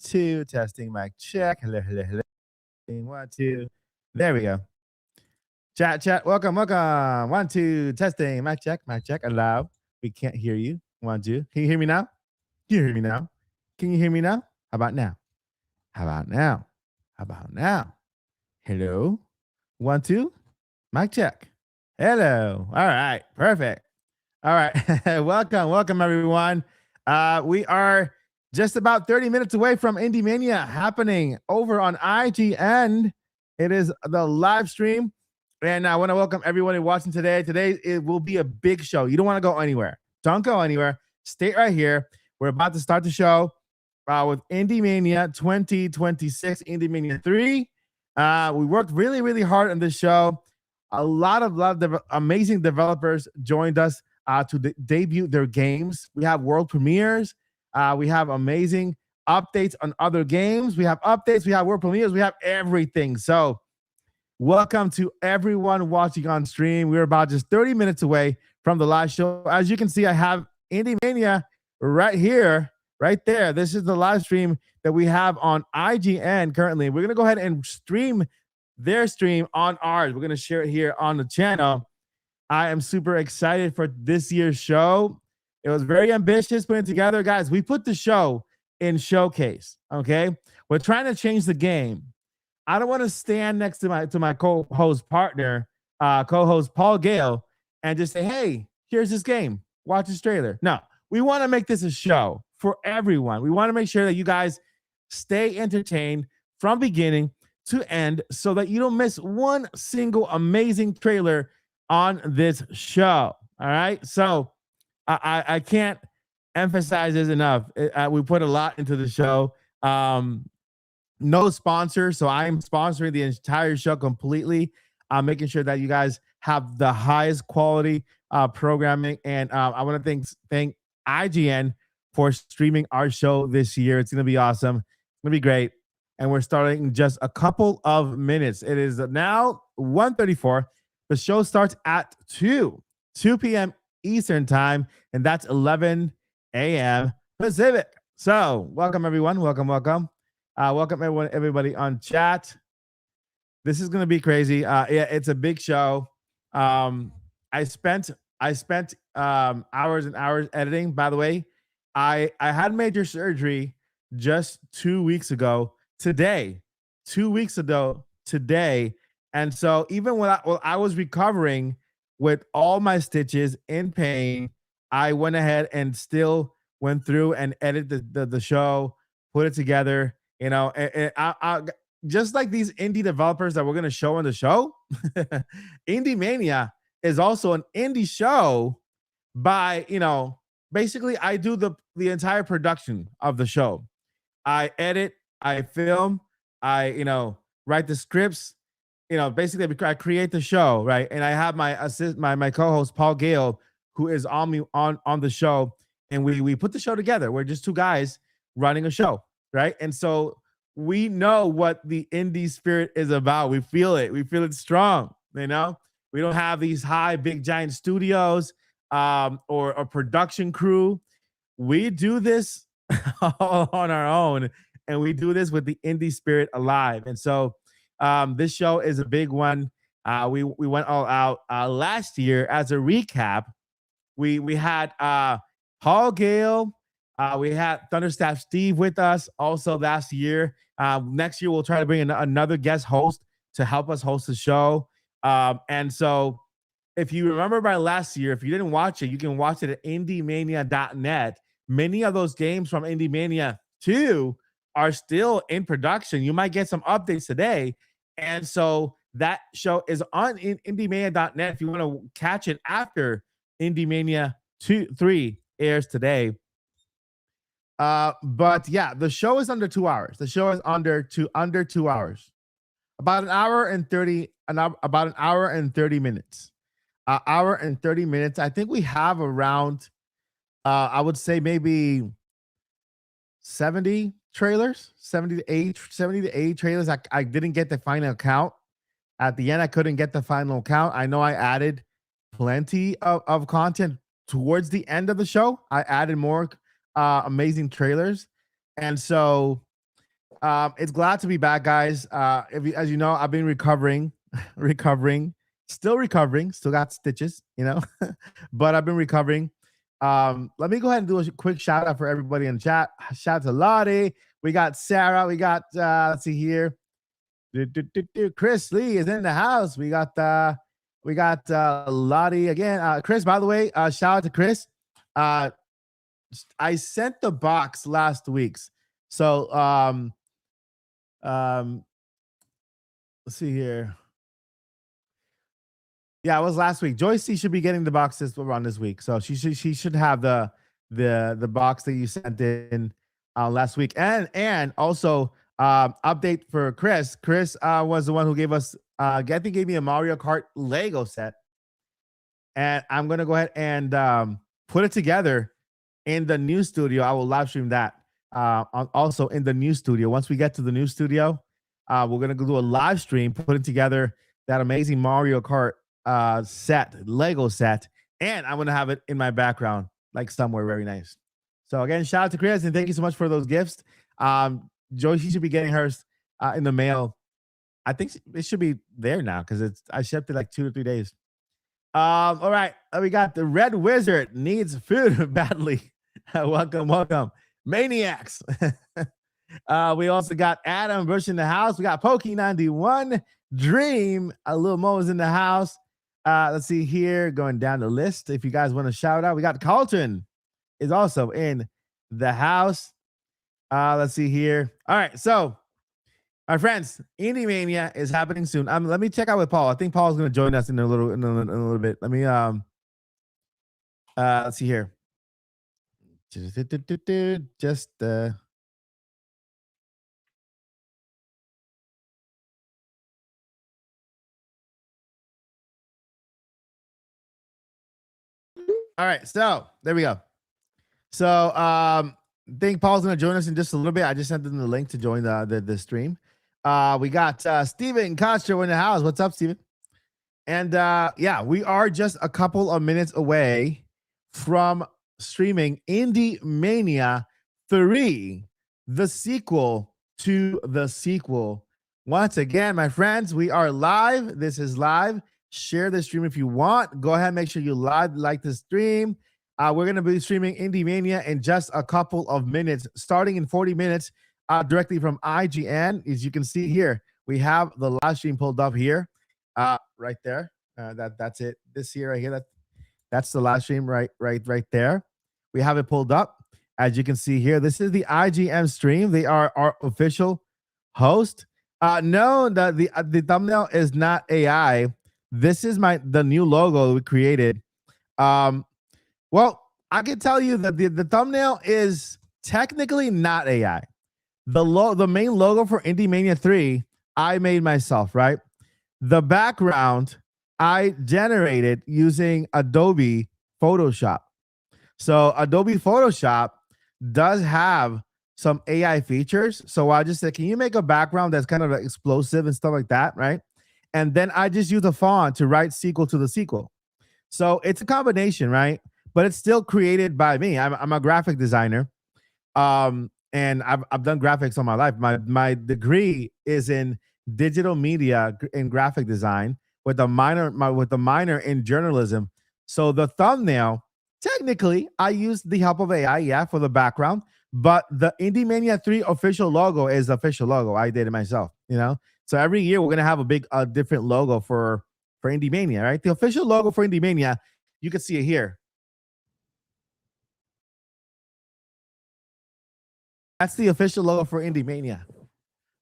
two. Testing mic check. Hello, hello, hello. 1, 2. There we go. Chat, chat. Welcome, welcome. 1, 2. Testing mic check, mic check. Allow. We can't hear you. 1, 2. Can you hear me now? Can you hear me now? Can you hear me now? How about now? How about now? How about now? Hello. 1, 2. Mic check. Hello. All right. Perfect. All right. welcome, welcome everyone. We are just about 30 minutes away from IndieMania happening over on IGN. It is the live stream, and I want to welcome everyone watching today. Today it will be a big show. You don't want to go anywhere. Don't go anywhere. Stay right here. We're about to start the show with IndieMania 2026, IndieMania 3. We worked really, really hard on this show. A lot of amazing developers joined us to debut their games. We have world premieres. We have amazing updates on other games. We have updates. We have world premieres. We have everything. So welcome to everyone watching on stream. We're about just 30 minutes away from the live show. As you can see, I have IndieMania right here, right there. This is the live stream that we have on IGN currently. We're going to go ahead and stream their stream on ours. We're going to share it here on the channel. I am super excited for this year's show. It was very ambitious putting it together. Guys, we put the show in showcase, okay? We're trying to change the game. I don't want to stand next to my co-host partner, co-host Paul Gale, and just say, hey, here's this game. Watch this trailer. No, we want to make this a show for everyone. We want to make sure that you guys stay entertained from beginning to end so that you don't miss one single amazing trailer on this show. All right. So I can't emphasize this enough. We put a lot into the show. No sponsor. So I'm sponsoring the entire show completely. I'm making sure that you guys have the highest quality programming. And I want to thank IGN for streaming our show this year. It's going to be awesome. It's going to be great. And we're starting in just a couple of minutes. It is now 1:34. The show starts at 2 p.m. Eastern time, and that's 11 a.m. Pacific. So welcome, everyone. Welcome, welcome. Welcome, everybody on chat. This is going to be crazy. Yeah, it's a big show. I spent hours and hours editing. By the way, I had major surgery just 2 weeks ago today. 2 weeks ago today. And so even when I was recovering with all my stitches in pain, I went ahead and still went through and edited the show, put it together. You know, and I just like these indie developers that we're going to show on the show, IndieMania is also an indie show by, basically I do the entire production of the show. I edit, I film, I write the scripts. Basically I create the show, right? And I have my co-host Paul Gale, who is on the show, and we put the show together. We're just two guys running a show, right? And so we know what the indie spirit is about. We feel it. We feel it strong. We don't have these big giant studios or a production crew. We do this all on our own, and we do this with the indie spirit alive. And so this show is a big one. We went all out last year. As a recap, we had Paul Gale, we had Thunderstaff Steve with us also last year. Next year we'll try to bring in another guest host to help us host the show. And so if you remember by last year, if you didn't watch it, you can watch it at IndieMania.net. Many of those games from IndieMania 2 are still in production. You might get some updates today. And so that show is on IndieMania.net if you want to catch it after IndieMania 3 airs today. But yeah, the show is under 2 hours. The show is under 2 hours. About an hour and 30 minutes. Hour and 30 minutes. I think we have around I would say maybe 70 trailers, 70 to 80 trailers. I didn't get the final count. At the end, I couldn't get the final count. I know I added plenty of content towards the end of the show. I added more amazing trailers. And so It's glad to be back, guys. As you know, I've been recovering, recovering, still recovering, still got stitches, but I've been recovering. Let me go ahead and do a quick shout out for everybody in chat. Shout out to Lottie. We got Sarah. We got let's see here. Chris Lee is in the house. We got Lottie again. Chris, by the way, shout out to Chris. I sent the box last week's. So um let's see here. Yeah, it was last week. Joyce should be getting the boxes around this week. So she should have the box that you sent in last week. And also update for Chris. Chris was the one who gave us I think gave me a Mario Kart Lego set. And I'm gonna go ahead and put it together in the new studio. I will live stream that also in the new studio. Once we get to the new studio, we're gonna go do a live stream, putting together that amazing Mario Kart Lego set, and I'm gonna have it in my background, like somewhere very nice. So again, shout out to Chris and thank you so much for those gifts. Joy, she should be getting hers in the mail. I think it should be there now because I shipped it like 2 to 3 days. All right, we got the Red Wizard needs food badly. welcome, maniacs. We also got Adam Bush in the house. We got Pokey91, Dream, a little Mo is in the house. Let's see here, going down the list. If you guys want to shout out, we got Carlton is also in the house. Let's see here. All right, so my friends, IndieMania is happening soon. Let me check out with Paul. I think Paul's going to join us in a little bit. Let me let's see here. Just all right, so there we go. So I think Paul's gonna join us in just a little bit. I just sent him the link to join the stream. We got Steven Castro in the house. What's up, Steven? And yeah, we are just a couple of minutes away from streaming IndieMania 3, the sequel to the sequel. Once again, my friends, we are live. This is live. Share the stream if you want. Go ahead, make sure you like the stream. We're going to be streaming IndieMania in just a couple of minutes, starting in 40 minutes, directly from IGN. As you can see here, we have the live stream pulled up here, right there. That's it. This here, right here. That's the live stream, right there. We have it pulled up, as you can see here. This is the IGN stream. They are our official host. No, the thumbnail is not AI. This is the new logo we created. Well, I can tell you that the thumbnail is technically not AI. The main logo for IndieMania 3, I made myself, right? The background I generated using Adobe Photoshop. So Adobe Photoshop does have some AI features. So I just said, can you make a background that's kind of explosive and stuff like that, right? And then I just use a font to write sequel to the sequel. So it's a combination, right? But it's still created by me. I'm a graphic designer, and I've done graphics all my life. My degree is in digital media and graphic design with a minor in journalism. So the thumbnail, technically, I used the help of AI, yeah, for the background. But the IndieMania 3 official logo is the official logo. I did it myself, So every year we're gonna have a different logo for IndieMania, right? The official logo for IndieMania, you can see it here. That's the official logo for IndieMania.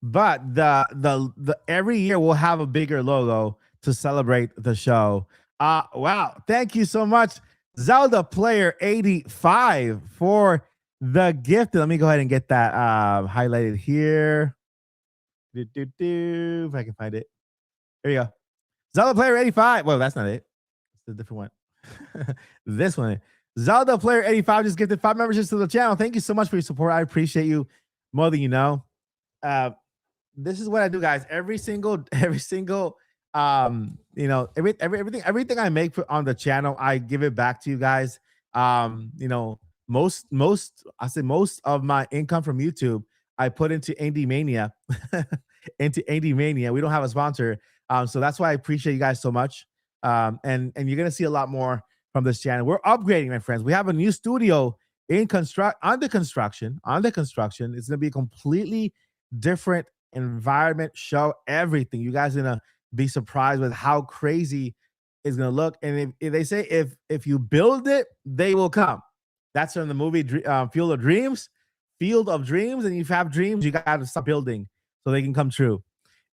But the every year we'll have a bigger logo to celebrate the show. Wow. Thank you so much, Zelda Player 85, for the gift. Let me go ahead and get that highlighted here. If I can find it. There you go. Zelda Player 85. Well, that's not it. It's a different one. This one. Zelda Player 85 just gifted 5 memberships to the channel. Thank you so much for your support. I appreciate you more than you know. This is what I do, guys. Every single everything I make on the channel, I give it back to you guys. Most of my income from YouTube, I put into IndieMania, into IndieMania. We don't have a sponsor, so that's why I appreciate you guys so much. And you're gonna see a lot more from this channel. We're upgrading, my friends. We have a new studio in construct under construction. Under construction, it's gonna be a completely different environment, show, everything. You guys are gonna be surprised with how crazy it's gonna look. And if they say if you build it, they will come. That's from the movie Field of Dreams. Field of Dreams, and if you have dreams, you got to start building so they can come true.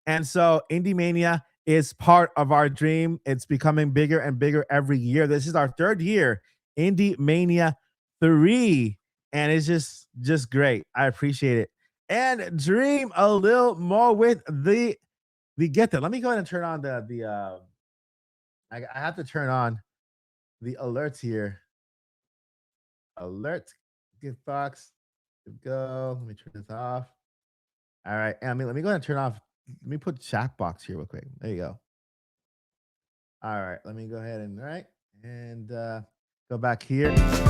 And so IndieMania is part of our dream. It's becoming bigger and bigger every year. This is our third year, IndieMania 3, and it's just great. I appreciate it. And dream a little more with the get that. Let me go ahead and turn on I have to turn on the alerts here. Alert gift box. Go. Let me turn this off. All right. I mean, let me go ahead and turn off. Let me put chat box here real quick. There you go. All right. Let me go ahead and all right. And go back here. Yeah.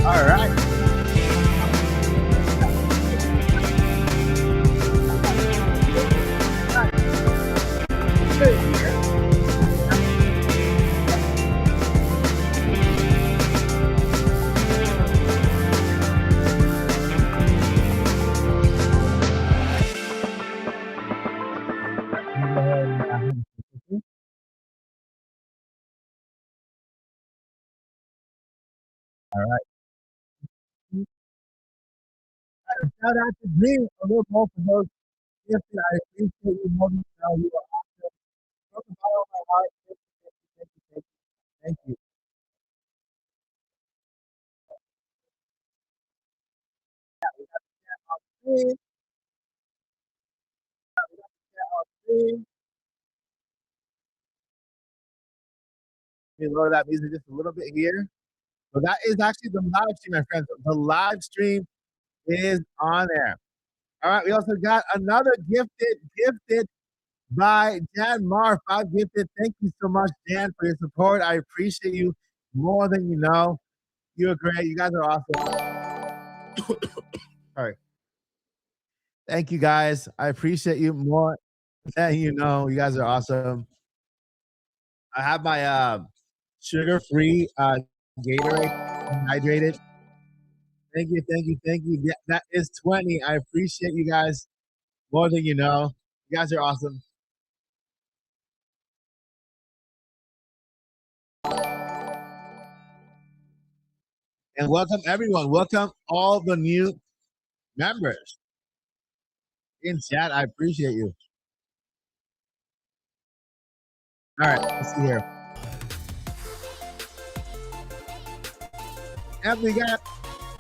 All right. All right. Shout out to Dream a little more for those gifts that I appreciate you more than you are awesome. From the bottom of my heart, thank you. Thank you. Let me lower that music just a little bit here. So that is actually the live stream, my friends. The live stream is on there. All right. We also got another gifted by Jan Mar. 5 gifted. Thank you so much, Jan, for your support. I appreciate you more than you know. You're great. You guys are awesome. All right. Thank you guys. I appreciate you more than you know. You guys are awesome. I have my sugar-free Gatorade hydrated. Thank you, thank you, thank you. Yeah, that is 20. I appreciate you guys more than you know. You guys are awesome. And welcome everyone. Welcome all the new members in chat. I appreciate you. All right, let's see here. And we got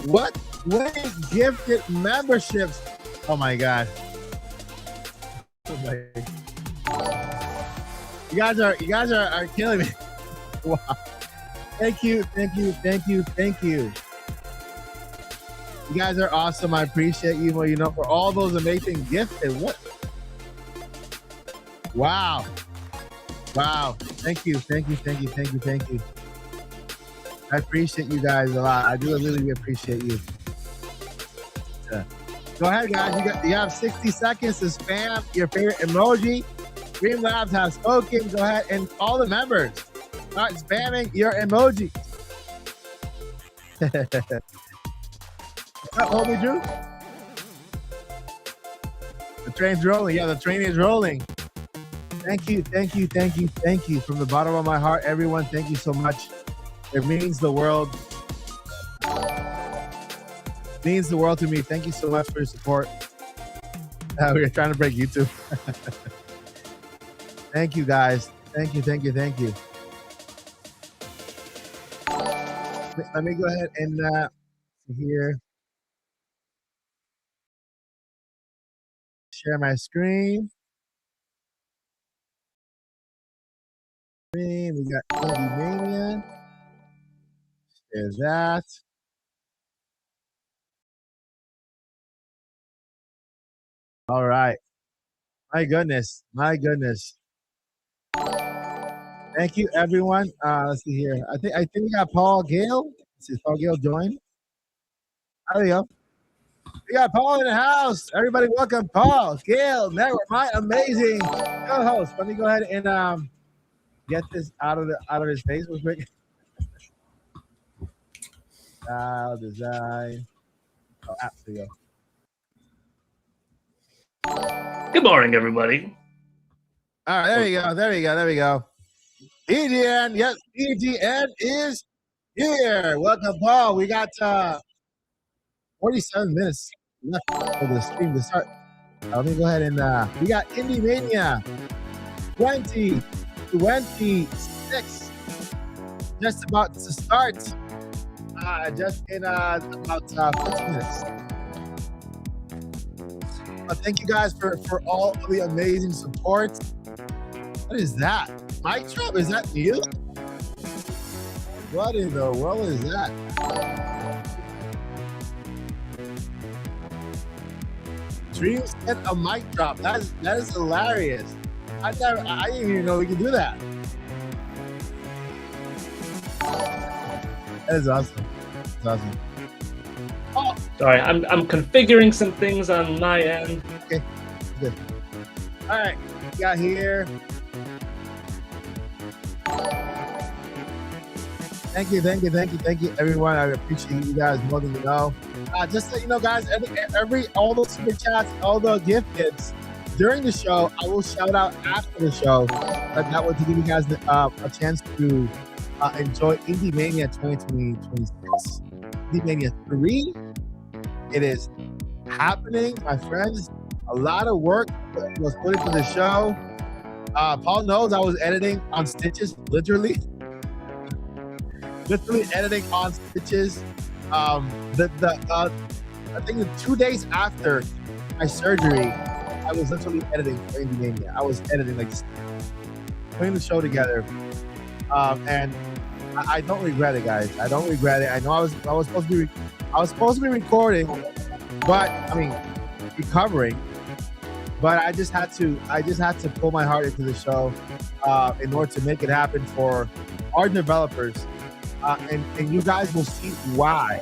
what 20 gifted memberships. Oh my god. Oh my. You guys are killing me. Wow. Thank you, thank you, thank you, thank you. You guys are awesome. I appreciate you, well, you know, for all those amazing gifts. And what? Wow. Wow. Thank you, thank you, thank you, thank you, thank you. I appreciate you guys a lot. I do really appreciate you. Yeah. Go ahead, guys. You have 60 seconds to spam your favorite emoji. Dream Labs has spoken. Go ahead, and all the members start spamming your emoji. Hold me, Drew. The train's rolling. Yeah, the train is rolling. Thank you, thank you, thank you, thank you. From the bottom of my heart, everyone, thank you so much. It means the world. It means the world to me. Thank you so much for your support. We are trying to break YouTube. Thank you, guys. Thank you, thank you, thank you. Let me go ahead and here. Share my screen. We got IndieMania. There's that. All right. My goodness. My goodness. Thank you, everyone. Let's see here. I think we got Paul Gale. Let's see, Paul Gale join. There we go. We got Paul in the house. Everybody, welcome Paul Gale, network, my amazing co-host. Let me go ahead and get this out of his face real quick. Style design. Oh, there you go. Good morning, everybody. All right, there we go. EGN, yes, EGN is here. Welcome, Paul. We got 47 minutes left for the stream to start. Let me go ahead and we got IndieMania 2026 just about to start. Just in about 15 minutes. Thank you guys for all of the amazing support. What is that? Mic drop? Is that you? What in the world is that? Dreams get a mic drop. That is hilarious. I didn't even know we could do that. That is awesome. That's awesome. Oh. Sorry, I'm configuring some things on my end. Okay, good. All right, we got here. Thank you, everyone. I appreciate you guys more than you know. Just so you know, guys, all the super chats, all the gift tips during the show, I will shout out after the show. That way to give you guys a chance to enjoy IndieMania 2026. IndieMania 3. It is happening, my friends. A lot of work was put into the show. Paul knows I was editing on stitches, literally editing on stitches. I think 2 days after my surgery, I was literally editing for IndieMania. I was editing, like putting the show together, and I don't regret it, guys. I don't regret it. I know I was supposed to be recording, but I mean recovering. But I just had to pull my heart into the show in order to make it happen for our developers, and you guys will see why.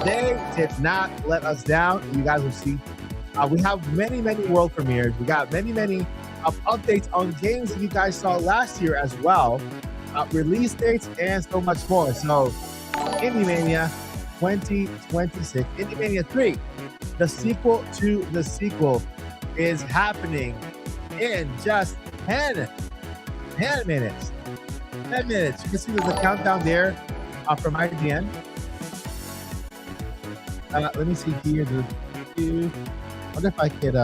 They did not let us down. You guys will see. We have many world premieres. We got many updates on games that you guys saw last year as well. Release dates and so much more. So, IndieMania 2026, IndieMania 3, the sequel to the sequel, is happening in just 10 minutes. 10 minutes. You can see there's a countdown there from IGN. Let me see here. I wonder if I could.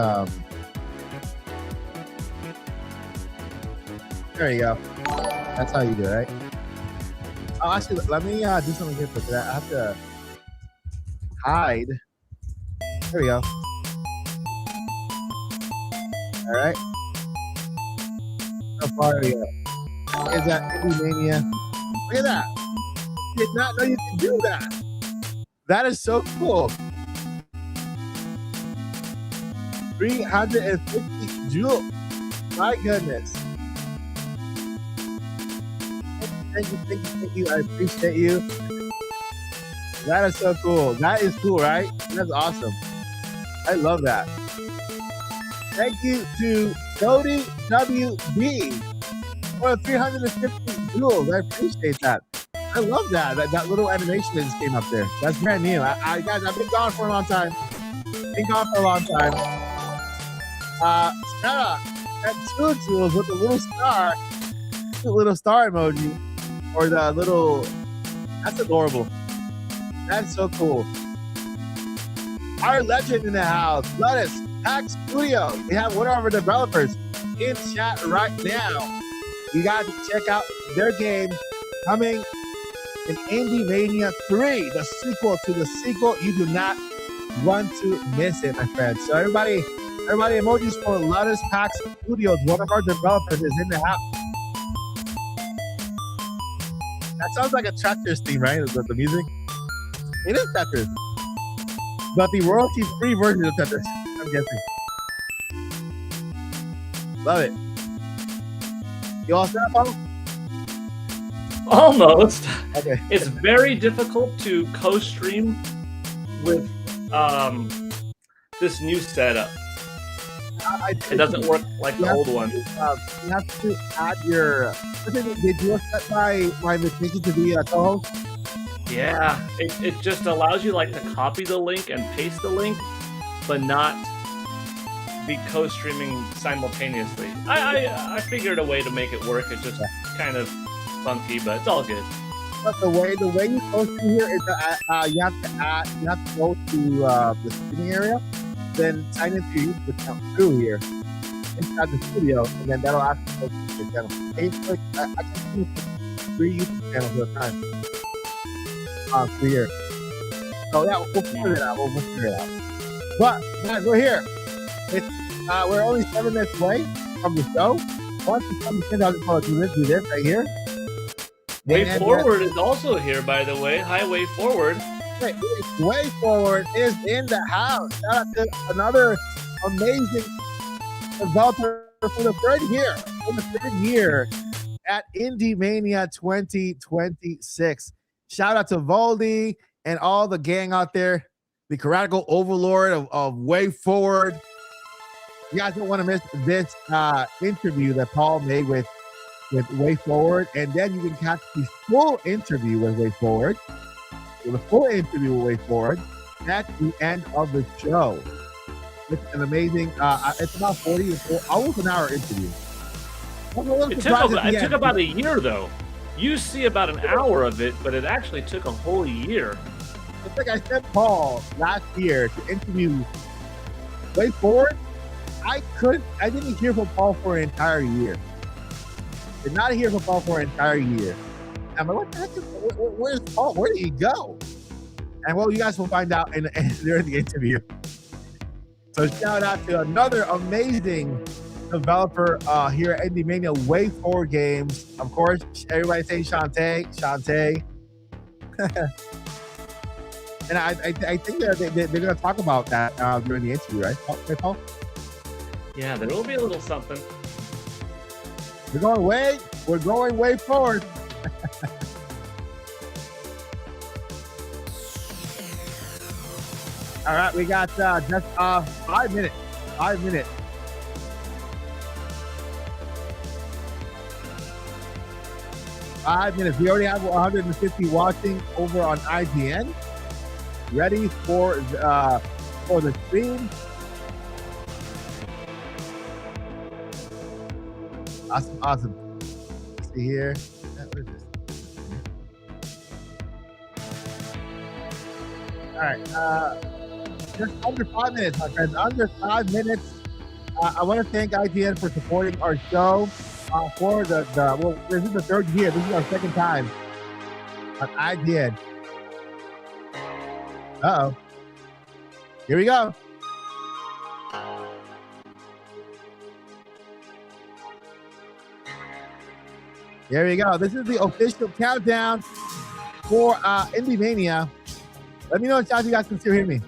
There you go. That's how you do it, right? Oh, actually, let me do something here for that. I have to hide. There we go. All right. How far are we at? Is that IndieMania? Look at that. Did not know you could do that. That is so cool. 350 jewels. My goodness. Thank you. I appreciate you. That is so cool. That is cool, right? That's awesome. I love that. Thank you to Cody WB for 350 jewels. I appreciate that. I love that. That little animation that just came up there. That's brand new. Guys, I've been gone for a long time. Sarah got 2 jewels with the little star. The little star emoji. Or the little... That's adorable. That's so cool. Our legend in the house. Lettuce. Hack Studio. We have one of our developers in chat right now. You guys can check out their game coming in IndieMania 3, the sequel to the sequel. You do not want to miss it, my friends. So everybody emojis for Lettuce Pack Studios. One of our developers is in the house. That sounds like a Tetris theme, right? The music. It is Tetris, but the royalty-free version of Tetris, I'm guessing. Love it. You all set, Paul? Almost. Okay. It's very difficult to co-stream with this new setup. It doesn't work like the old one. You have to add your. Did you set my invitation to be a co-host? Yeah, it just allows you like to copy the link and paste the link, but not be co-streaming simultaneously. I figured a way to make it work. It's just kind of funky, but it's all good. But the way you co-stream here is that you have to go to the streaming area, then sign into your YouTube account through here inside the studio, and then that'll ask you to go to the channel. I can see 3 YouTube channels at a time. 3 years. So yeah, we'll figure it out. We'll figure it out. But guys, we're here. We're only 7 minutes away from the show. Once we come to I'll just do this right here. Way Forward is also here, by the way. Hi, Way Forward. Way Forward is in the house. Shout out to another amazing developer for the third year at IndieMania 2026. Shout out to Voldy and all the gang out there, the karatical overlord of Way Forward. You guys don't want to miss this interview that Paul made with Way Forward, and then you can catch the full interview with Way Forward. The full interview with Way Forward at the end of the show. It's an amazing. It's about 40 to almost an hour interview. It took about a year, though. You see about an hour of it, but it actually took a whole year. It's like I sent Paul last year to interview Way Forward. I didn't hear from Paul for an entire year. Did not hear from Paul for an entire year. And I'm like, what the heck? Where's Paul? Where did he go? And well, you guys will find out during the interview. So shout out to another amazing developer here at IndieMania, Way Forward Games. Of course, everybody saying Shantae. And I think they're going to talk about that during the interview, right, Paul? Yeah, there will be a little something. We're going way forward. All right, we got just 5 minutes. 5 minutes. We already have 150 watching over on IGN. Ready for the stream. Awesome. Let's see here. What is this? All right. Just under 5 minutes, my friends. Under 5 minutes. I want to thank IGN for supporting our show. For well, this is the third year. This is our second time on IGN. Uh-oh. Here we go. There we go. This is the official countdown for IndieMania. Let me know if you guys can still hear me.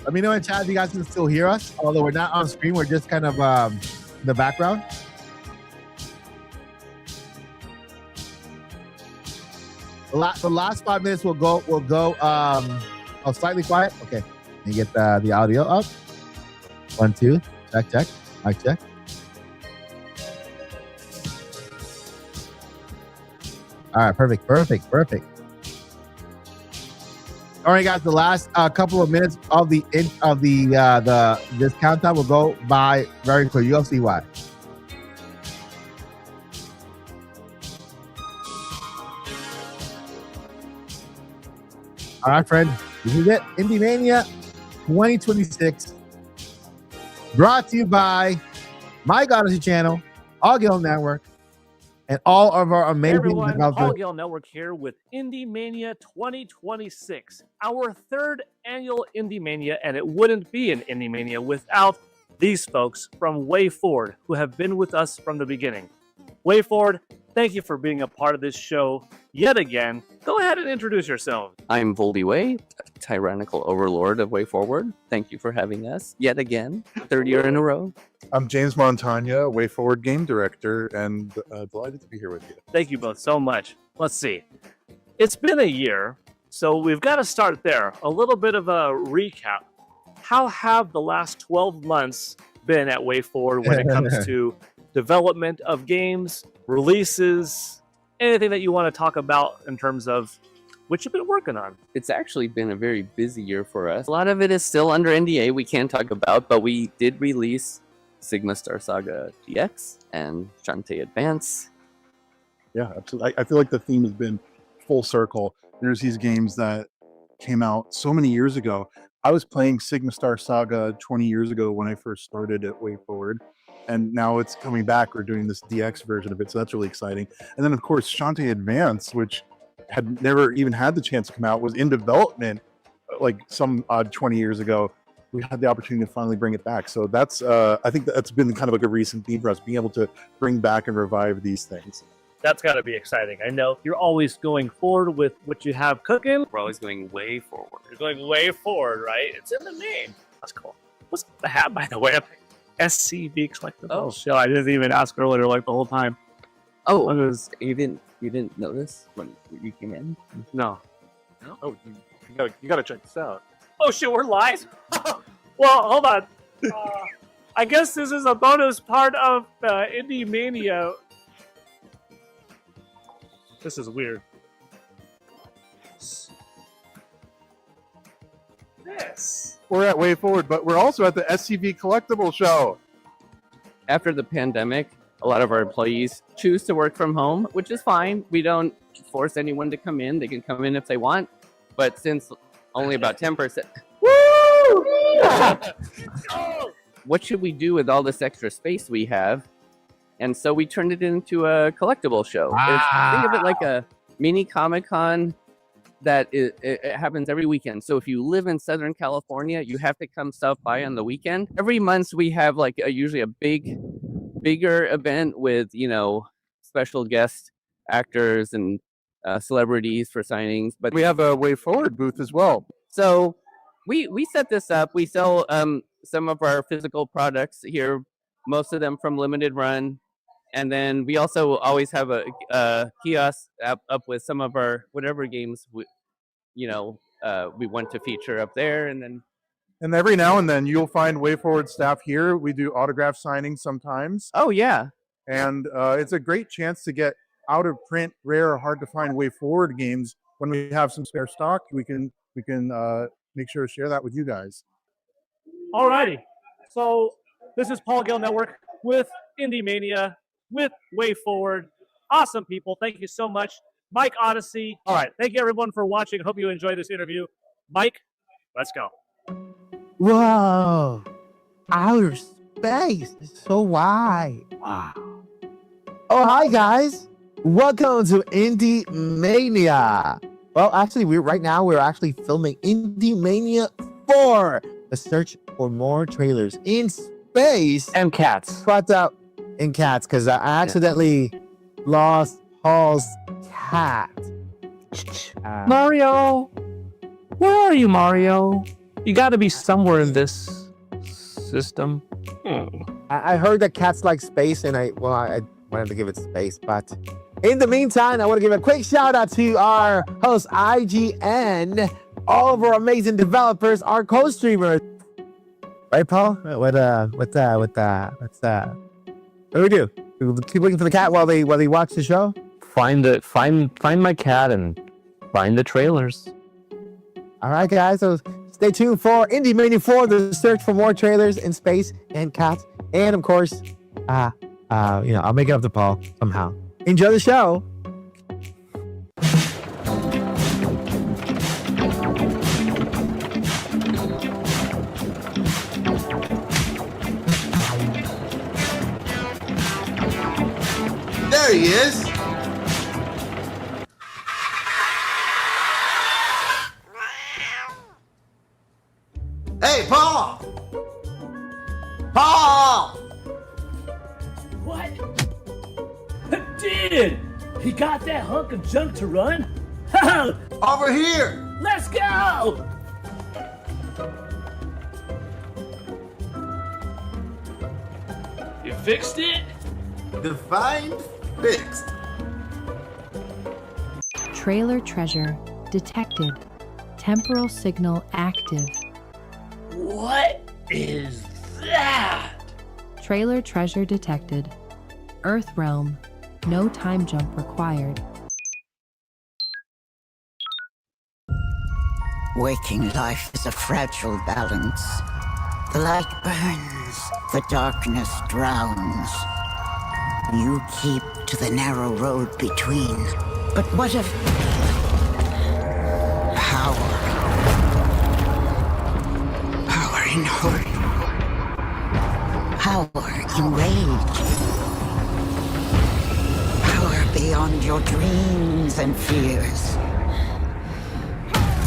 Let me know in chat if you guys can still hear us. Although we're not on screen, we're just kind of in the background. The last 5 minutes will go slightly quiet. Okay. Let me get the audio up. 1, 2. Check. Mic check. All right, perfect. All right, guys. The last couple of minutes of this countdown will go by very quick. You'll see why. All right, friends. This is it. IndieMania 2026. Brought to you by My Galaxy Channel, All Guild Network, and all of our amazing developers. All Guild Network here with IndieMania 2026, our third annual IndieMania, and it wouldn't be an IndieMania without these folks from Way Forward, who have been with us from the beginning. Way Forward, Thank you for being a part of this show yet again. Go ahead and introduce yourself. I'm Voldy Way, tyrannical overlord of Way Forward. Thank you for having us yet again, third year in a row. I'm James Montagna, Way Forward game director, and delighted to be here with you. Thank you both so much. Let's see. It's been a year, so we've got to start there. A little bit of a recap. How have the last 12 months been at Way Forward when it comes to development of games, releases, anything that you want to talk about in terms of what you've been working on? It's actually been a very busy year for us. A lot of it is still under NDA we can't talk about, but we did release Sigma Star Saga DX and Shantae Advance. Yeah, absolutely. I feel like the theme has been full circle. There's these games that came out so many years ago. I was playing Sigma Star Saga 20 years ago when I first started at Way Forward, and now it's coming back. We're doing this DX version of it, so that's really exciting. And then, of course, Shantae Advance, which had never even had the chance to come out, was in development like some odd 20 years ago. We had the opportunity to finally bring it back. So that's, I think that's been kind of like a recent theme for us, being able to bring back and revive these things. That's got to be exciting. I know you're always going forward with what you have cooking. We're always going way forward. You're going way forward, right? It's in the name. That's cool. What's the hat, by the way? SCV collectible. Oh. Shit, I didn't even ask earlier, like the whole time. Oh, It was, you didn't notice when you came in? no. Oh, you gotta check this out. Oh shit, we're live? Well, hold on. I guess this is a bonus part of IndieMania. This is weird. This. We're at Way Forward, but we're also at the SCV Collectible Show. After the pandemic, a lot of our employees choose to work from home, which is fine. We don't force anyone to come in. They can come in if they want. But since only about 10%... Woo! What should we do with all this extra space we have? And so we turned it into a collectible show. Think of it like a mini Comic-Con that it happens every weekend. So if you live in Southern California, you have to come stop by on the weekend. Every month we have like usually a bigger event with, special guest actors and celebrities for signings. But We have a Way Forward booth as well. so we set this up. We sell some of our physical products here, most of them from limited run. And then we also always have a kiosk up with some of our whatever games we want to feature up there. And then And every now and then you'll find Way Forward staff here. We do autograph signings sometimes. oh yeah, And it's a great chance to get out of print, rare, hard to find Way Forward games. When we have some spare stock, we can make sure to share that with you guys. Alrighty. So this is Paul Gill Network with IndieMania, with Way Forward. Awesome people. Thank you so much. Mike Odyssey. All right. Thank you everyone for watching. I hope you enjoyed this interview. Mike, let's go. Whoa. Outer space is so wide. Wow. Oh, hi, guys. Welcome to IndieMania. Well, actually, we're actually filming IndieMania 4, the search for more trailers in space. And cats. But in cats, because I accidentally lost Paul's cat. Mario. Where are you, Mario? You got to be somewhere in this system. I heard that cats like space, and I wanted to give it space, but in the meantime, I want to give a quick shout out to our host IGN, all of our amazing developers, our co-streamers. Right, Paul? What's that? What do we do? We keep looking for the cat while they watch the show? Find my cat and find the trailers. All right, guys. So stay tuned for IndieMania 4, the search for more trailers in space and cats, and of course, I'll make it up to Paul somehow. Enjoy the show. There he is. Hey, Paul! Paul! What? did! He got that hunk of junk to run? Over here! Let's go! You fixed it? Defined, fixed. Trailer treasure detected. Temporal signal active. What is that? Trailer treasure detected. Earth realm. No time jump required. Waking life is a fragile balance. The light burns, the darkness drowns. You keep to the narrow road between. But what if power in hope, power in rage, power beyond your dreams and fears?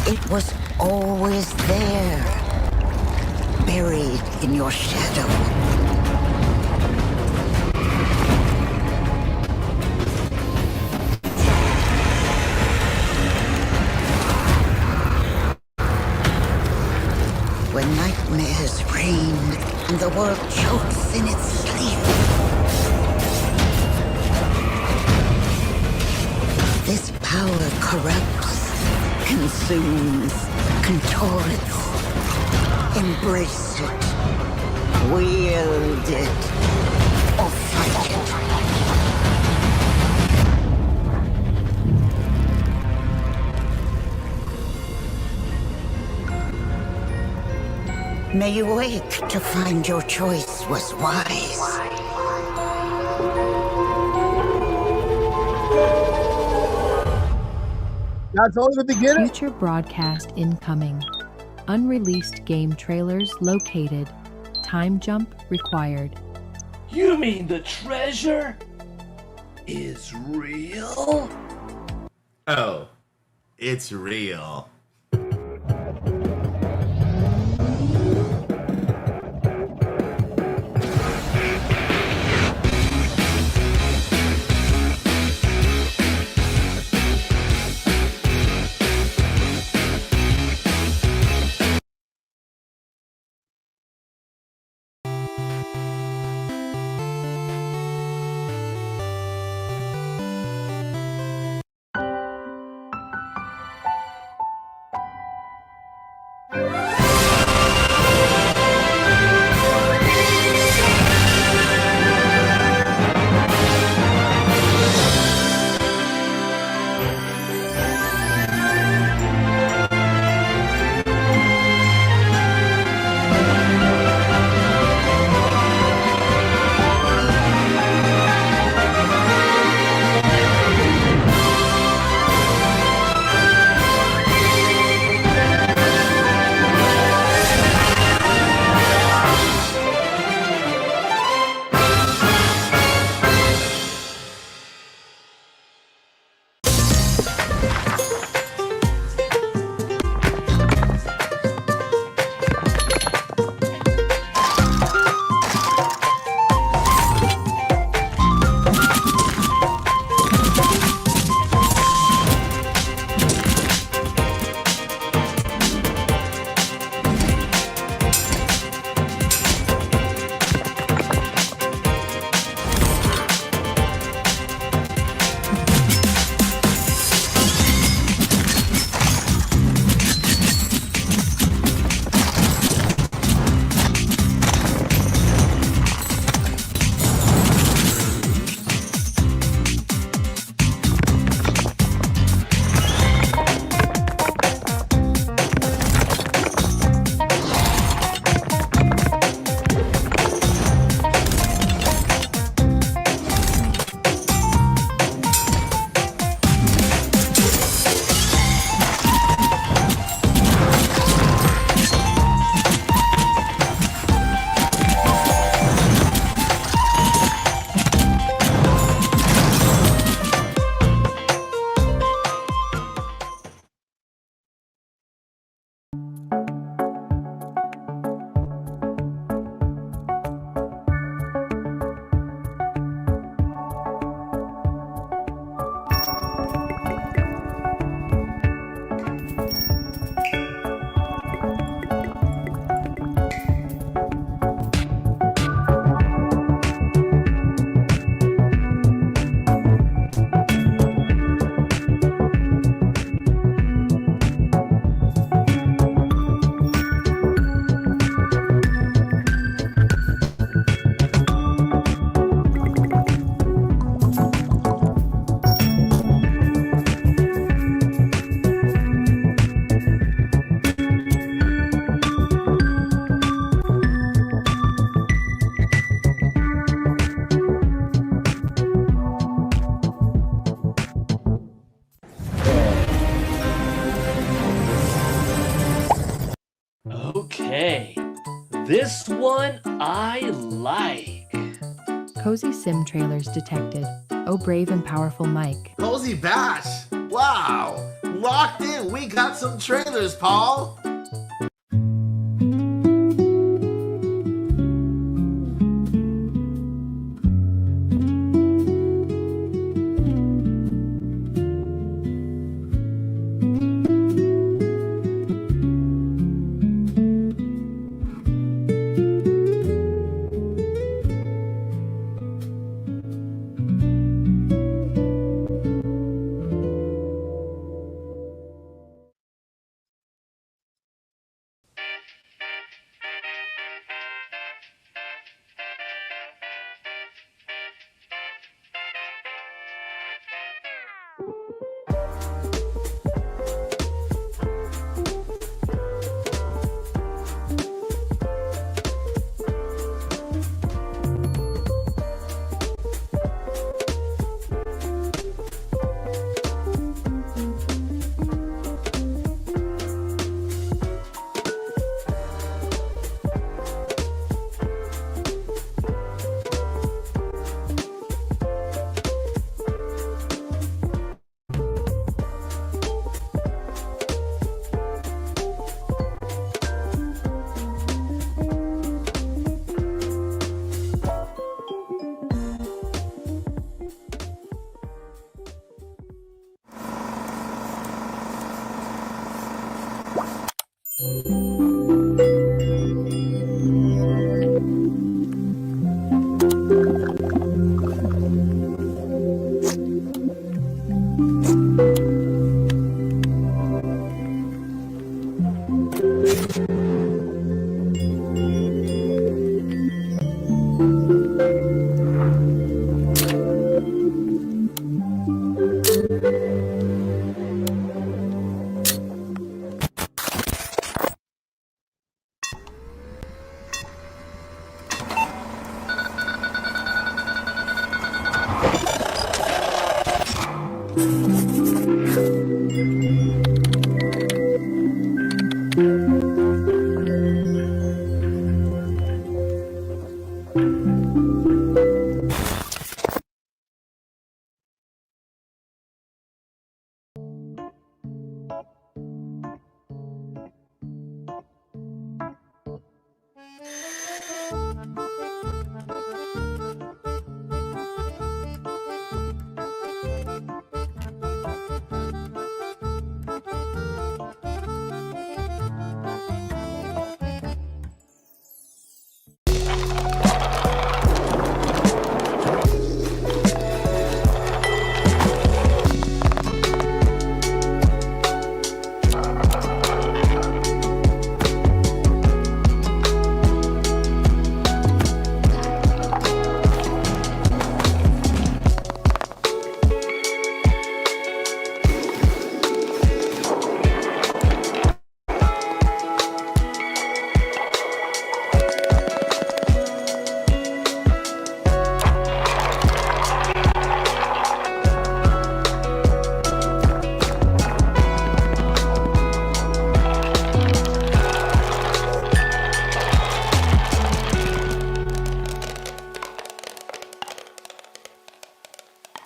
It was always there, buried in your shadow. When nightmares reign and the world chokes in its sleep, this power corrupts, consumes, contorts. Embrace it, wield it, or fight it. May you wake to find your choice was wise. That's only the beginning. Future broadcast incoming. Unreleased game trailers located. Time jump required. You mean the treasure is real? Oh, it's real. one I like. Cozy sim trailers detected. Oh, brave and powerful Mike. Cozy Bash. Wow. Locked in. We got some trailers, Paul.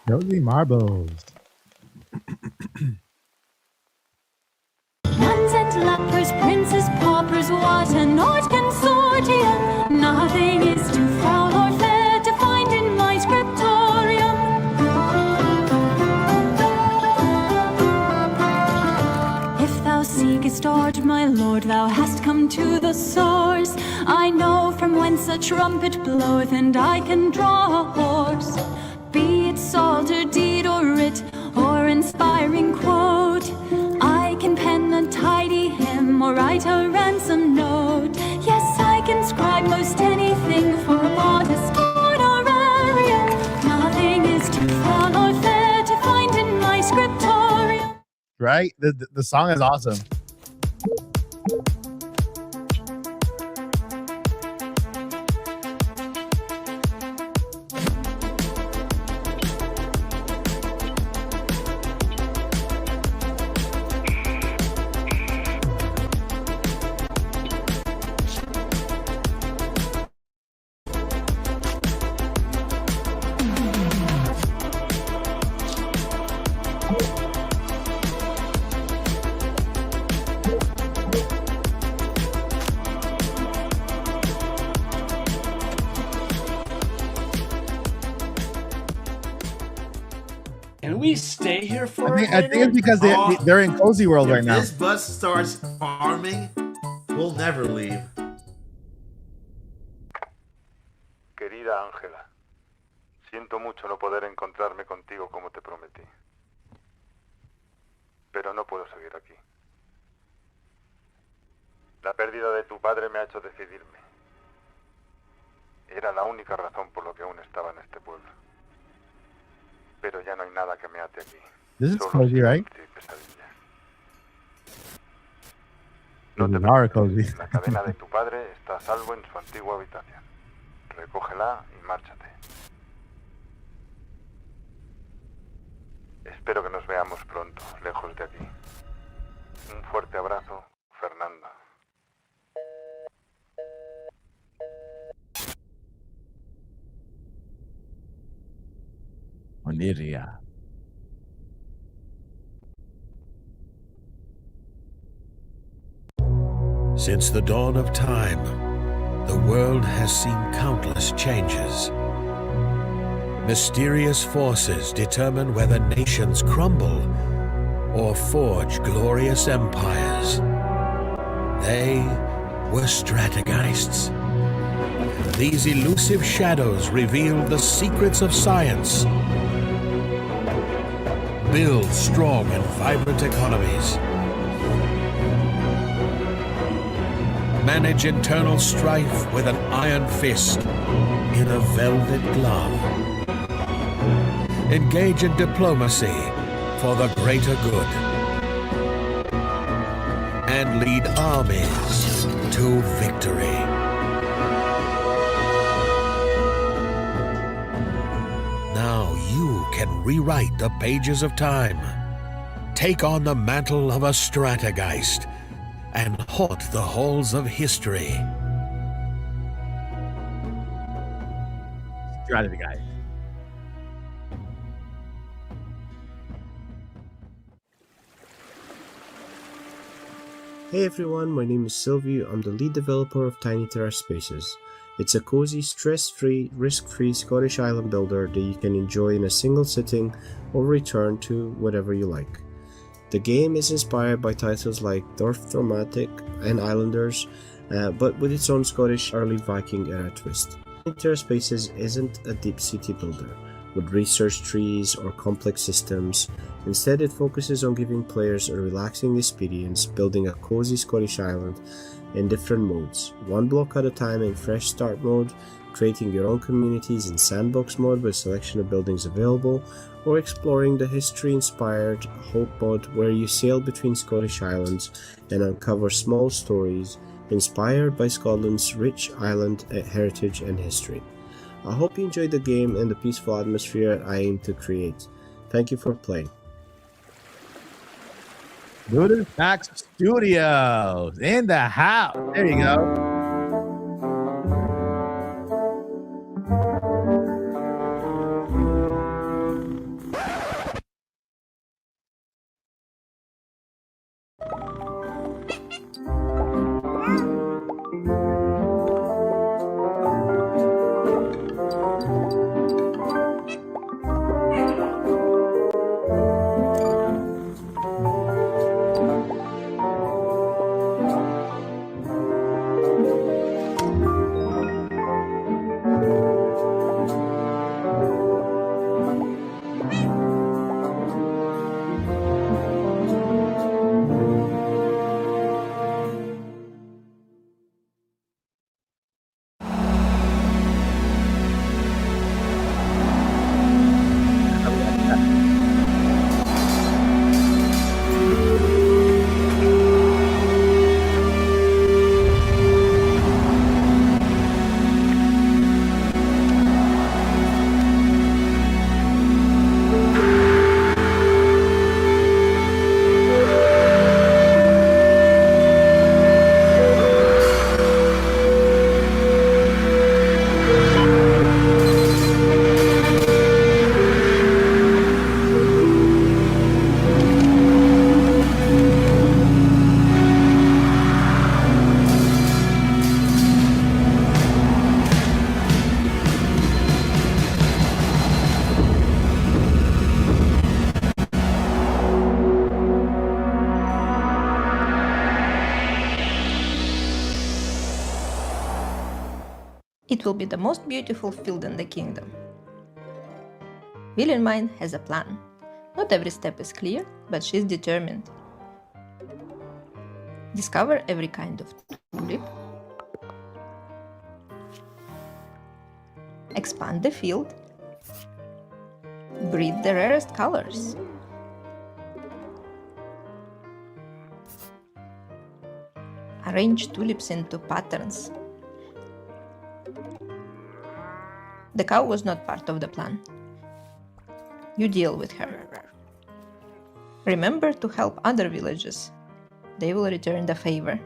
Cozy marbles. Nuns and lepers, princes, paupers, what an art consortium! Nothing is too foul or fair to find in my scriptorium. If thou seekest art, my lord, thou hast come to the source. I know from whence a trumpet bloweth, and I can draw a horse. Be it psalter, deed, or writ, or inspiring quote, I can pen a tidy hymn or write a ransom note. Yes, I can scribe most anything for a modest honorarium. Nothing is too foul or fair to find in my scriptorium. Right? The song is awesome. Can we stay here for a I minute? think it's because they're in cozy world If right now. this bus starts farming, we'll never leave. Querida Ángela, siento mucho no poder encontrarme contigo como te prometí. Pero no puedo seguir aquí. La pérdida de tu padre me ha hecho decidirme. Era la única razón por lo que aún estaba en este pueblo. Pero ya no hay nada que me ate aquí. This is Solo cozy, right? silencio y pesadilla. This is our cozy. La cadena de tu padre está a salvo en su antigua habitación. Recógela y márchate. Espero que nos veamos pronto, lejos de aquí. Un fuerte abrazo, Fernando. Oniria. Since the dawn of time, the world has seen countless changes. Mysterious forces determine whether nations crumble or forge glorious empires. They were strategeists. These elusive shadows reveal the secrets of science, build strong and vibrant economies, manage internal strife with an iron fist in a velvet glove, engage in diplomacy for the greater good, and lead armies to victory. Now you can rewrite the pages of time, take on the mantle of a strategeist, and haunt the halls of history. Strategy guy. Hey everyone, my name is Sylvie. I'm the lead developer of Tiny Terra Spaces. It's a cozy, stress-free, risk-free Scottish island builder that you can enjoy in a single sitting or return to whenever you like. The game is inspired by titles like Dorfthromatic and Islanders, but with its own Scottish early Viking era twist. Tiny Terra Spaces isn't a deep city builder with research trees or complex systems. Instead, it focuses on giving players a relaxing experience, building a cozy Scottish island in different modes, one block at a time in Fresh Start mode, creating your own communities in Sandbox mode with a selection of buildings available, or exploring the history-inspired Hope mode where you sail between Scottish islands and uncover small stories inspired by Scotland's rich island heritage and history. I hope you enjoyed the game and the peaceful atmosphere I aim to create. Thank you for playing. Buddha Max Studios in the house. There you go. It will be the most beautiful field in the kingdom. Wilhelmine has a plan. Not every step is clear, but she's determined. Discover every kind of tulip. Expand the field. Breed the rarest colors. Arrange tulips into patterns. The cow was not part of the plan. You deal with her. Remember to help other villages. They will return the favor.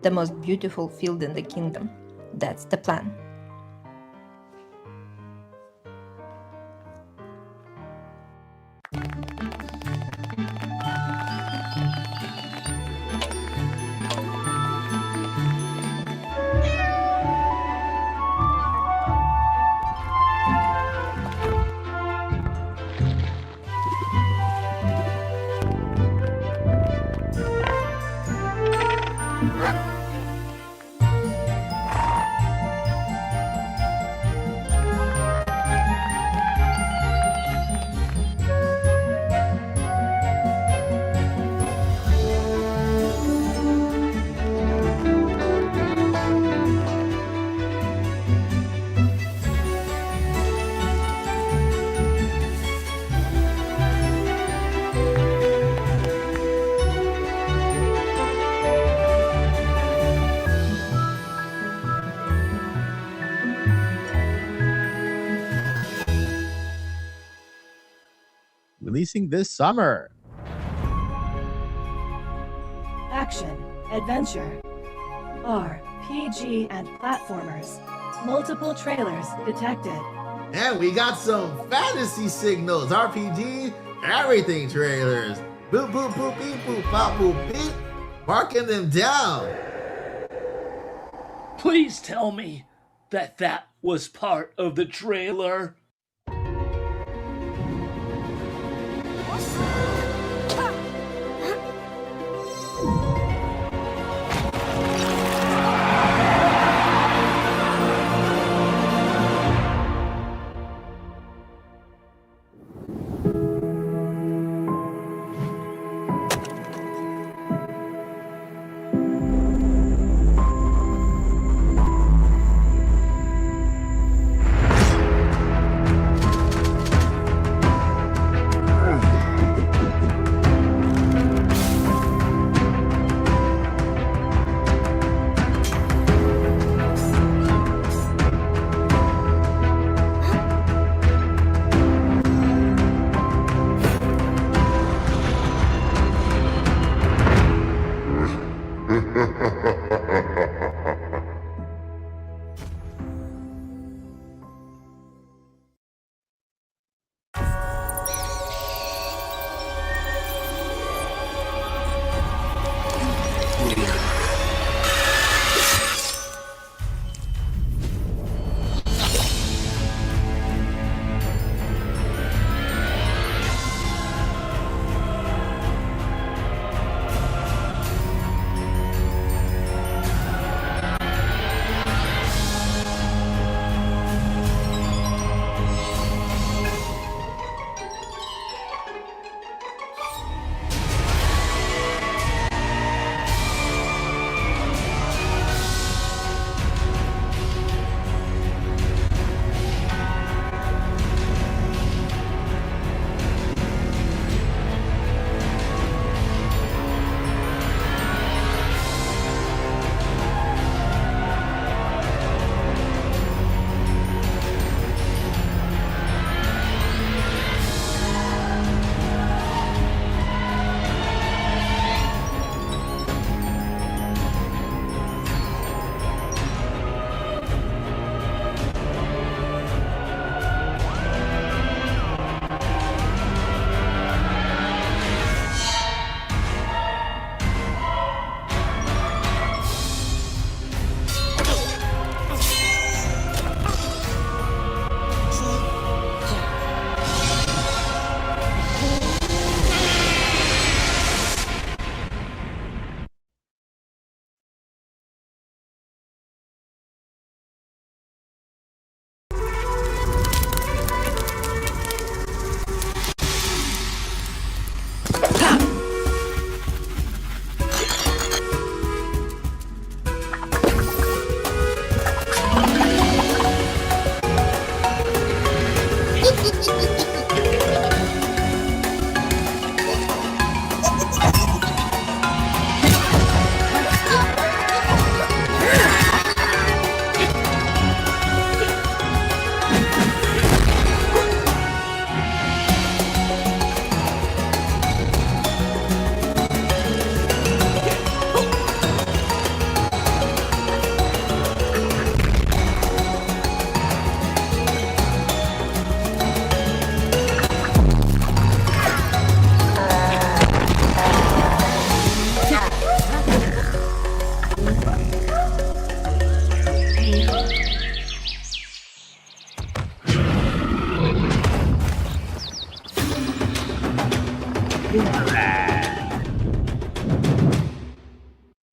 The most beautiful field in the kingdom. That's the plan. Releasing this summer. Action, adventure, RPG, and platformers. Multiple trailers detected. And we got some fantasy signals, RPG, everything trailers. Boop, boop, boop, beep, boop, pop, boop, beep. Marking them down. Please tell me that that was part of the trailer.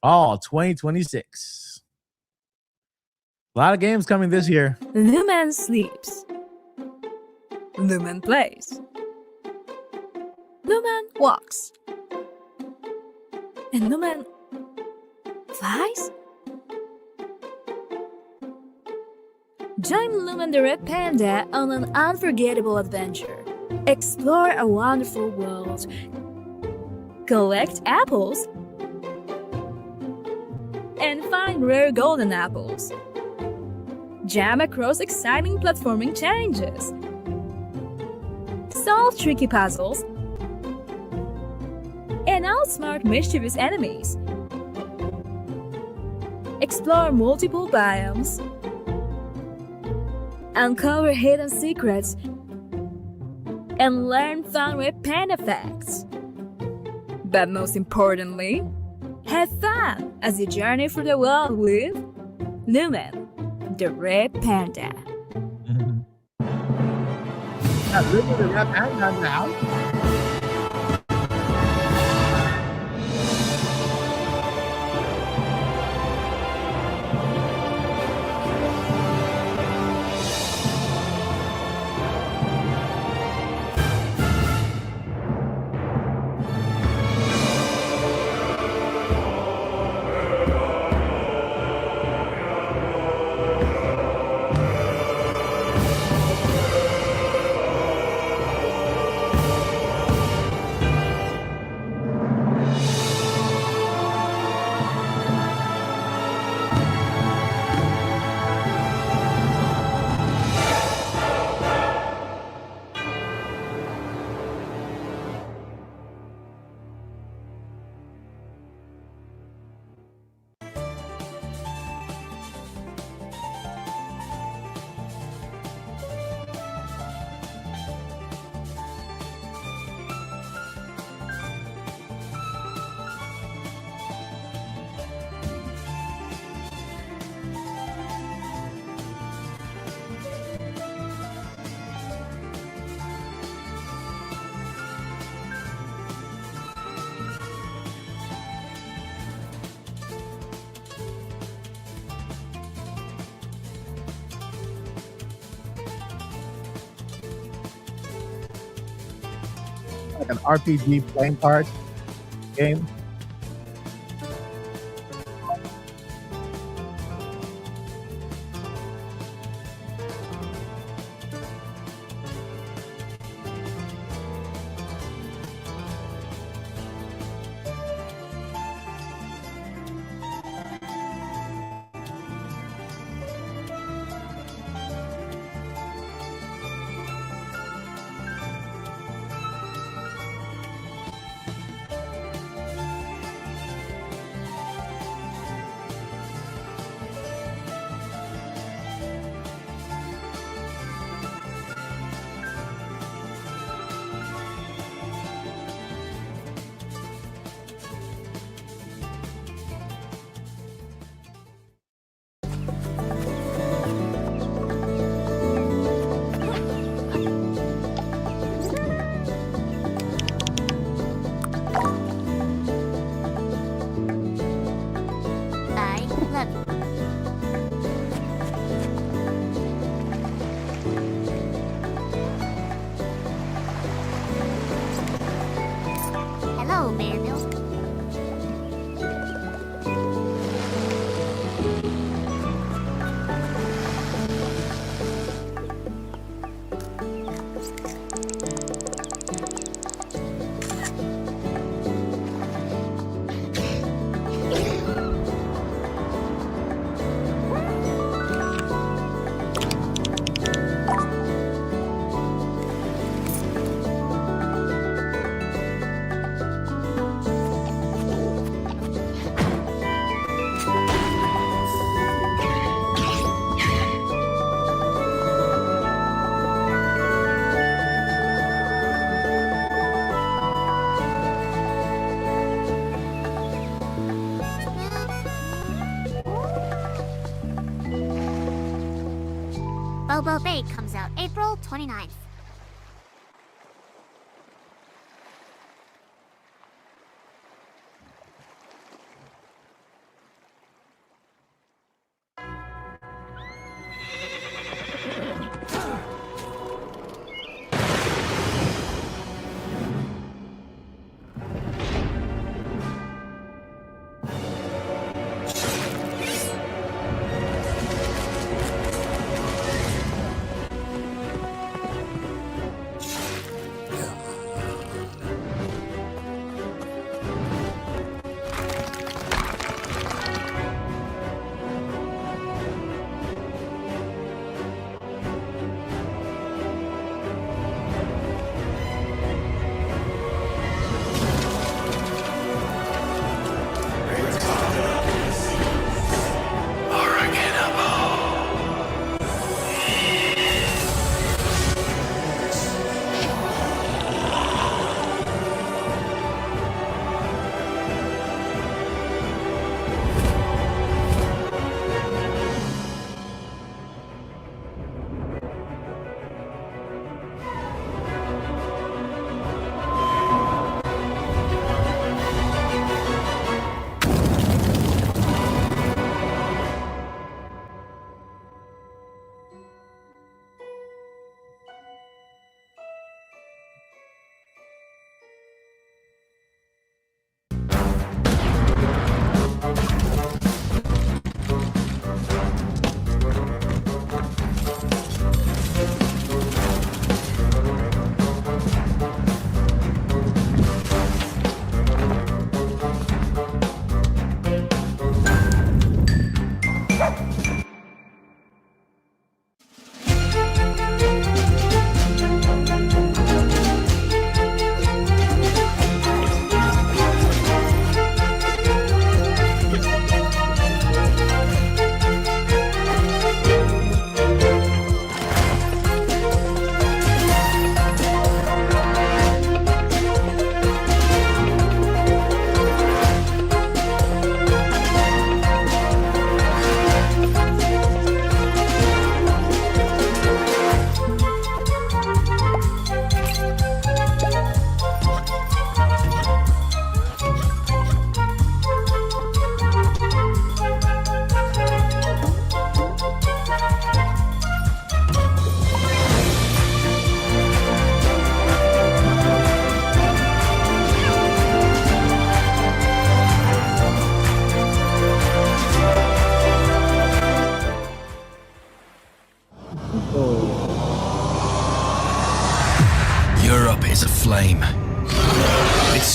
All 2026. A lot of games coming this year. Lumen sleeps. Lumen plays. Lumen walks. And Lumen flies? Join Lumen the Red Panda on an unforgettable adventure. Explore a wonderful world. Collect apples. And find rare golden apples. Jam across exciting platforming challenges. Solve tricky puzzles. And outsmart mischievous enemies. Explore multiple biomes. Uncover hidden secrets. And learn fun Red Panda facts. But most importantly, have fun as you journey through the world with Lumen, the Red Panda. Lumen the Red Panda now. Like an RPG playing card game. Hello, Maryville. Bobo Bay comes out April 29th.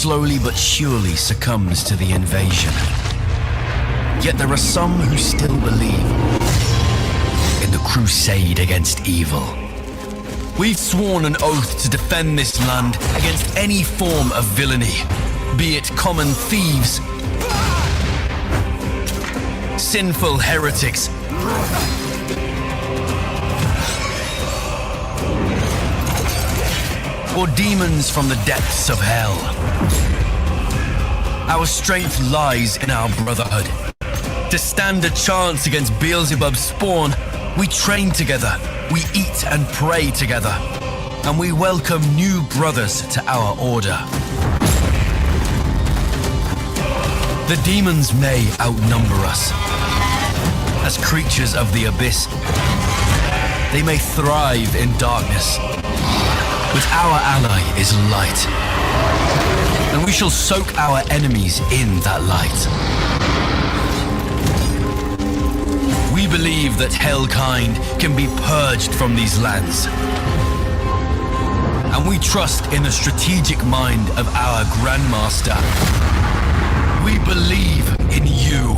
slowly but surely succumbs to the invasion. Yet there are some who still believe in the crusade against evil. We've sworn an oath to defend this land against any form of villainy, be it common thieves, sinful heretics, or demons from the depths of hell. Our strength lies in our brotherhood. To stand a chance against Beelzebub's spawn, we train together, we eat and pray together, and we welcome new brothers to our order. The demons may outnumber us. As creatures of the abyss, they may thrive in darkness. But our ally is light, and we shall soak our enemies in that light. We believe that hellkind can be purged from these lands, and we trust in the strategic mind of our Grandmaster. We believe in you.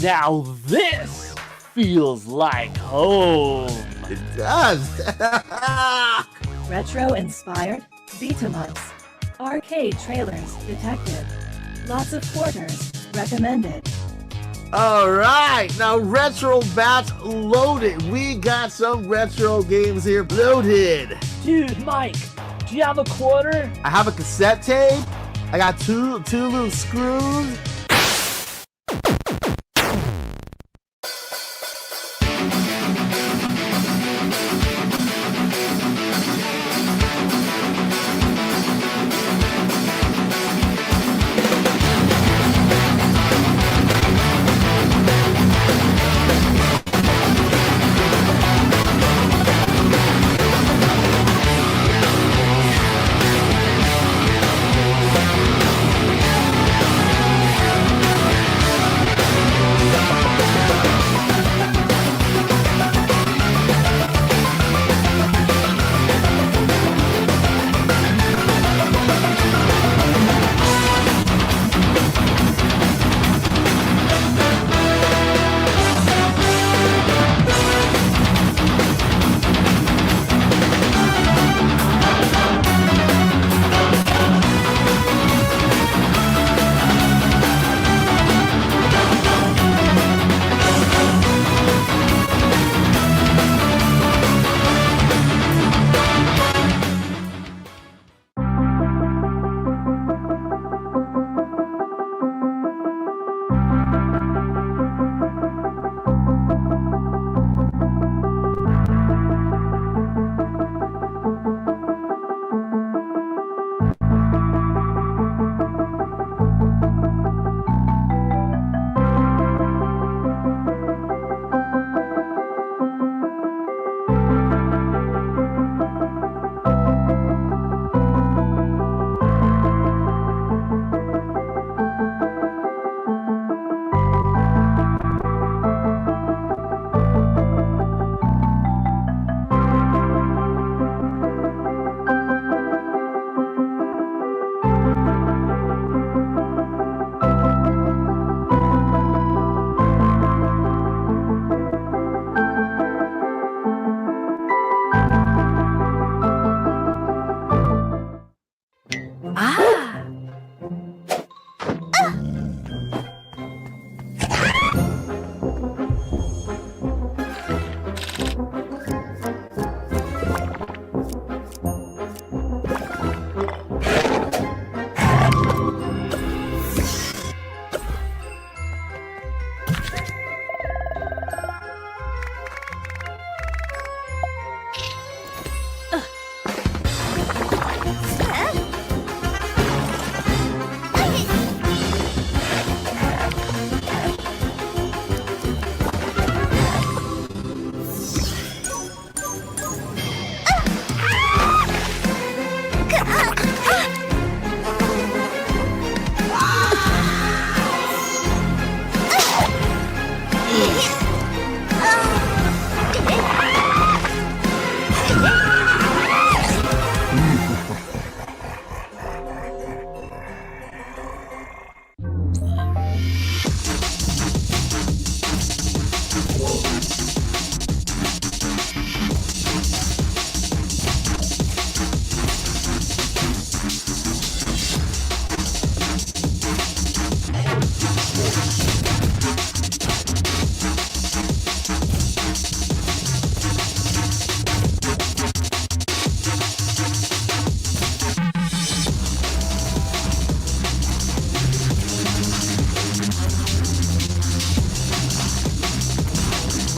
Now this feels like home. It does. Retro-inspired beat-em-ups. Arcade trailers detected. Lots of quarters recommended. All right, now retro bats loaded. We got some retro games here loaded. Dude, Mike, do you have a quarter? I have a cassette tape. I got two little screws.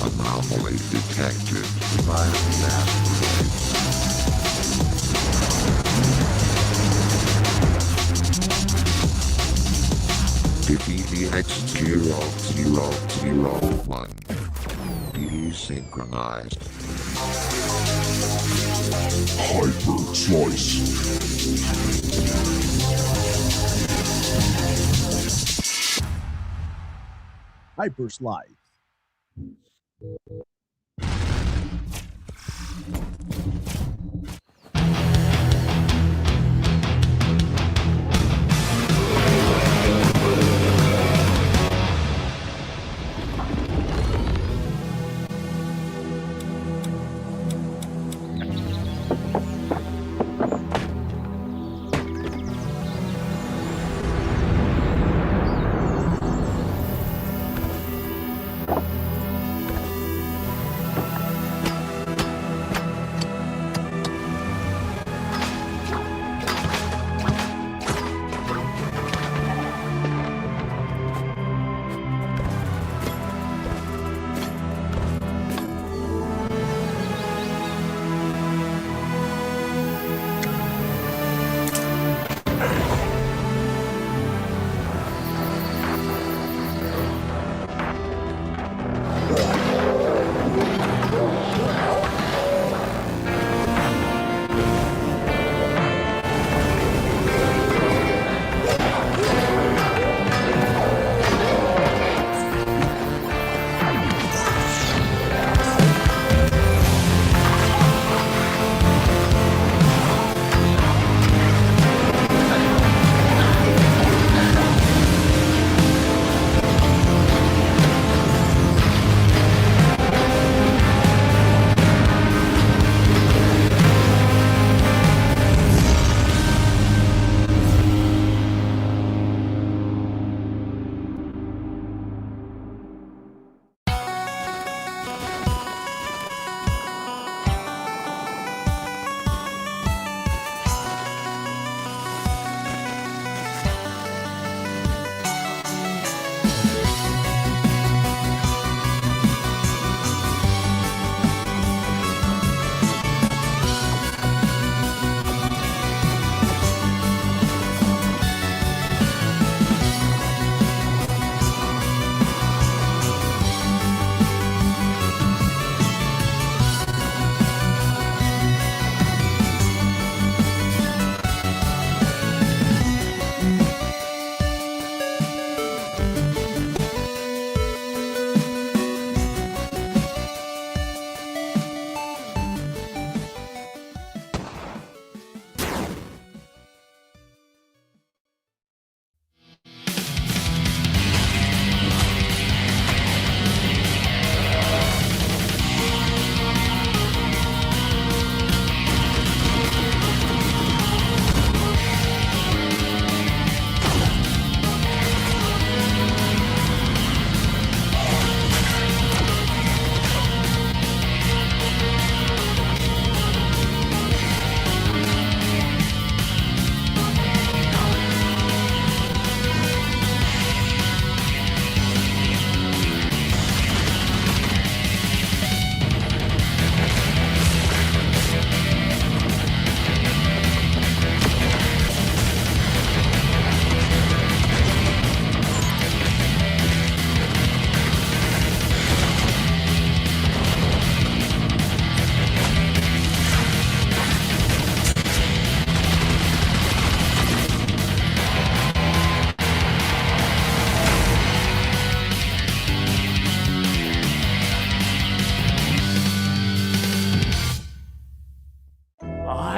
Anomaly detected by the DBDX0001. Desynchronized. Hyper Slice. Hyper Slice.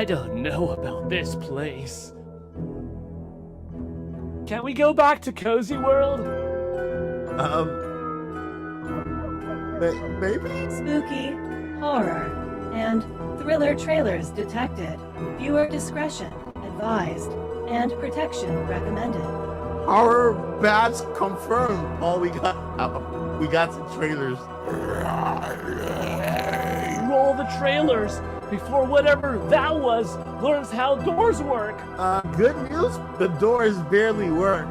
don't know about this place. Can we go back to Cozy World? Maybe? Spooky, horror, and thriller trailers detected. Viewer discretion advised, and protection recommended. Horror bats confirmed. Oh, we got some trailers. Roll the trailers before whatever that was learns how doors work. Good news, the doors barely work.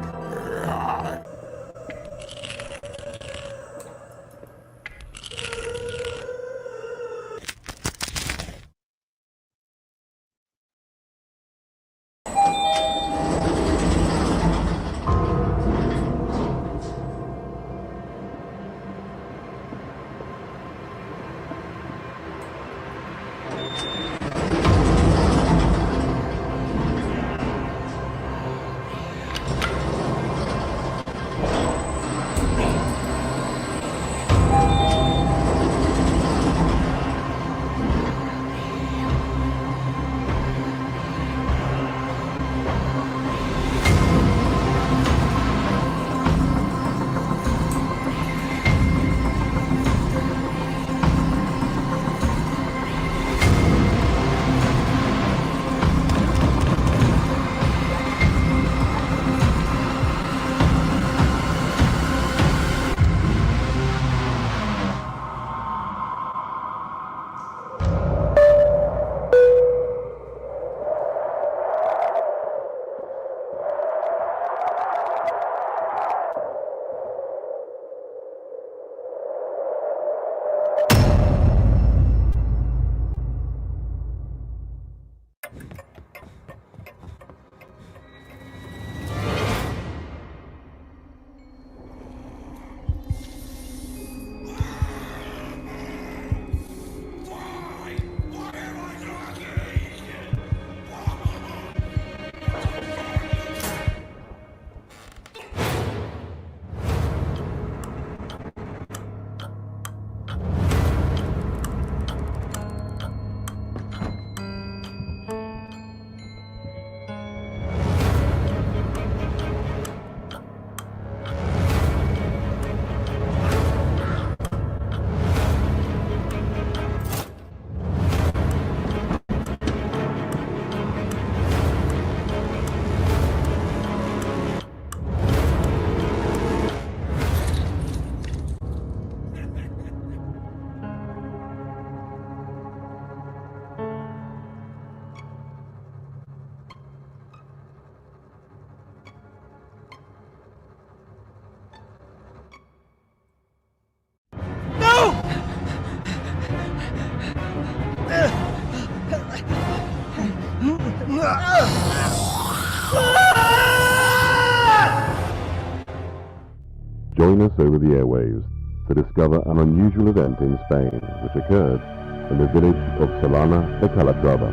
Join us over the airwaves to discover an unusual event in Spain which occurred in the village of Solana de Calatrava.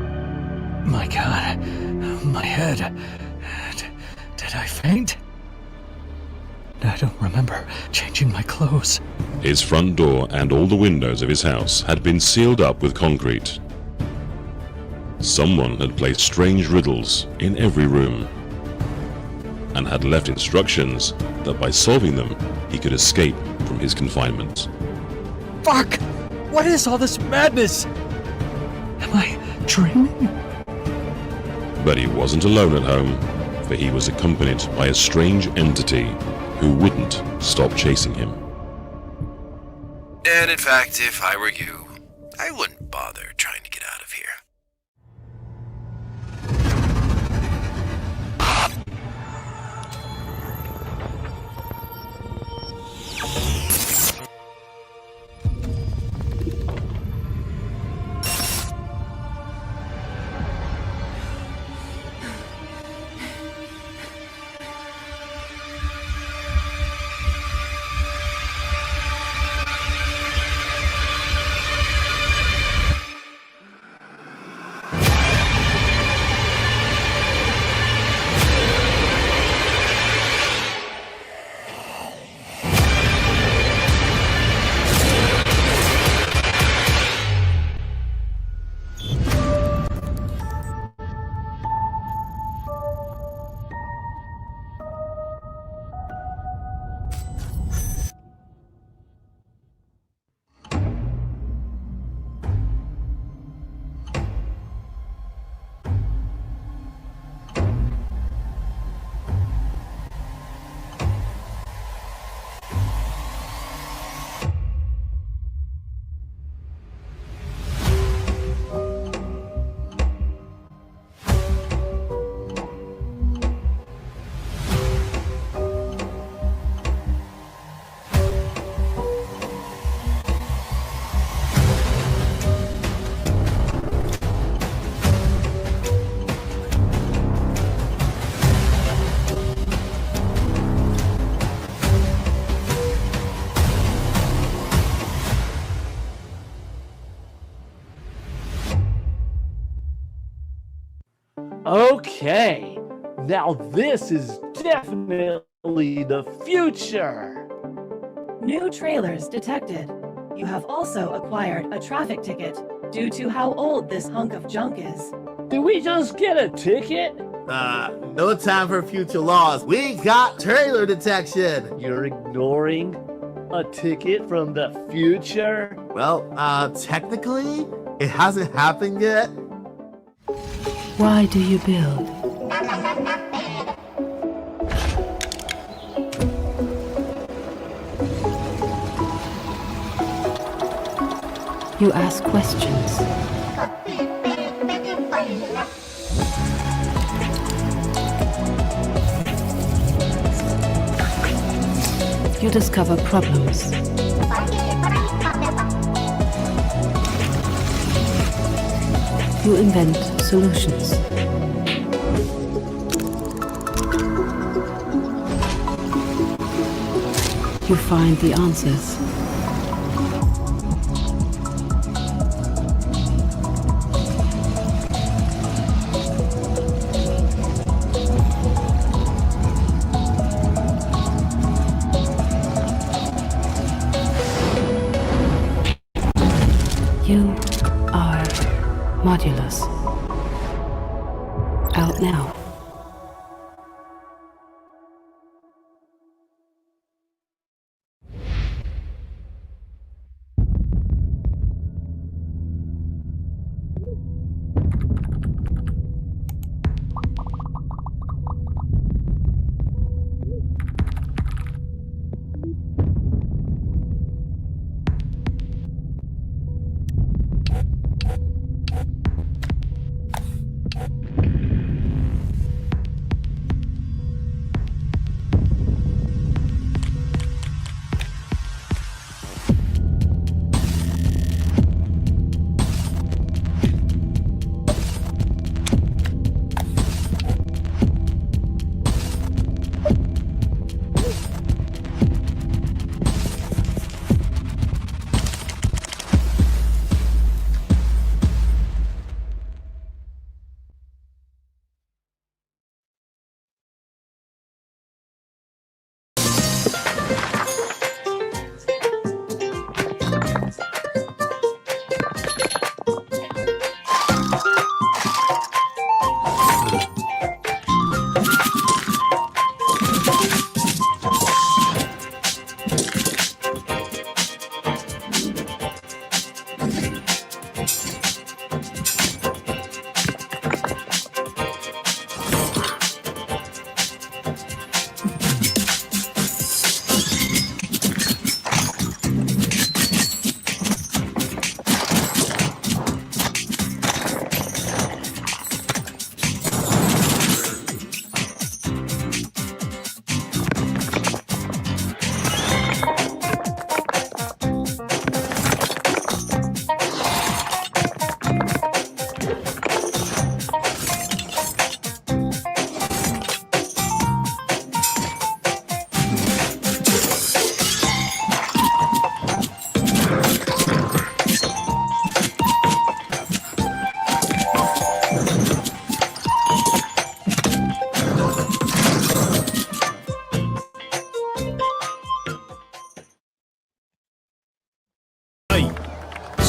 My God, my head. Did I faint? I don't remember changing my clothes. His front door and all the windows of his house had been sealed up with concrete. Someone had placed strange riddles in every room and had left instructions that by solving them, he could escape from his confinement. Fuck! What is all this madness? Am I dreaming? But he wasn't alone at home, for he was accompanied by a strange entity who wouldn't stop chasing him. And in fact, if I were you, I wouldn't bother trying to get out of here. Okay, now this is definitely the future. New trailers detected. You have also acquired a traffic ticket due to how old this hunk of junk is. Did we just get a ticket? No time for future laws. We got trailer detection. You're ignoring a ticket from the future? Well, technically, it hasn't happened yet. Why do you build? You ask questions. You discover problems. You invent solutions. You find the answers. You are Modulus. Out now.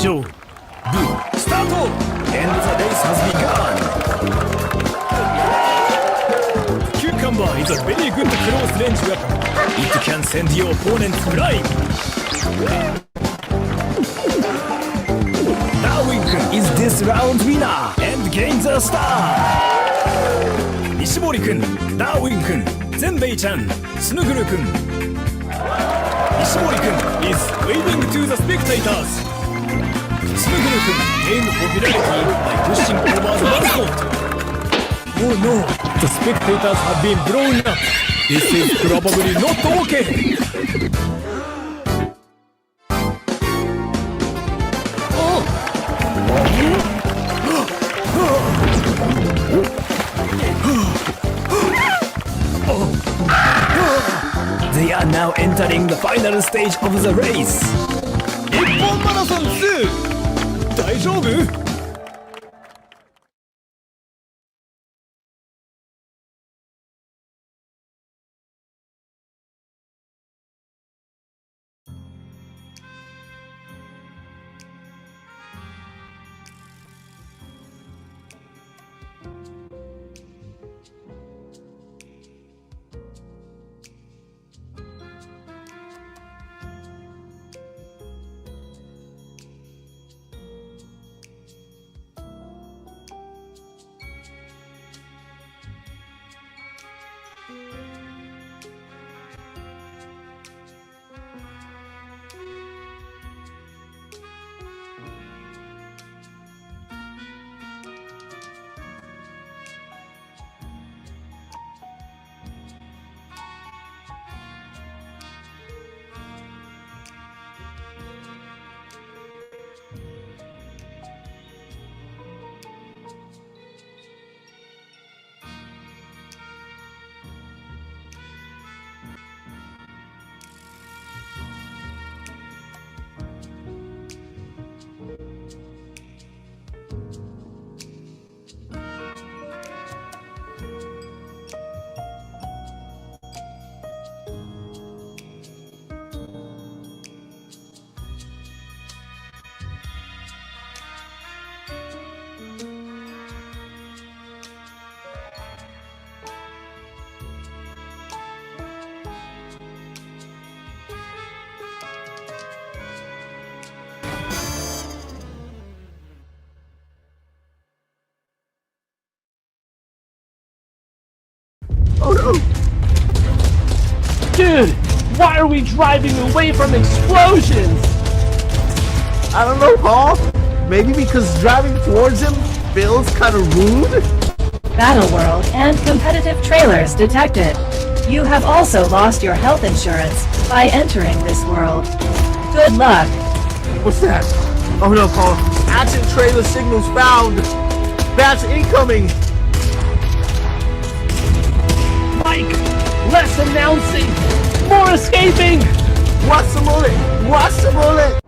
Show. Do. Start! And the race has begun! Cucumber is a very good close-range weapon. It can send your opponent flying. Darwin-kun is this round's winner and gains a star. Ishimori-kun, Darwin-kun, Zenbei-chan, Sunuguru-kun. Ishimori-kun is waving to the spectators. Sunuguru-kun gained popularity by pushing over the mascot. Oh no, the spectators have been blown up. This is probably not okay. They are now entering the final stage of the race. Nippon Marathon 2! 大丈夫? are we driving away from explosions? I don't know, Paul. Maybe because driving towards him feels kind of rude? Battle World and competitive trailers detected. You have also lost your health insurance by entering this world. Good luck. What's that? Oh no, Paul. Action trailer signals found. Batch incoming. Mike, less announcing, more escaping. Watch the bullet. Watch the bullet.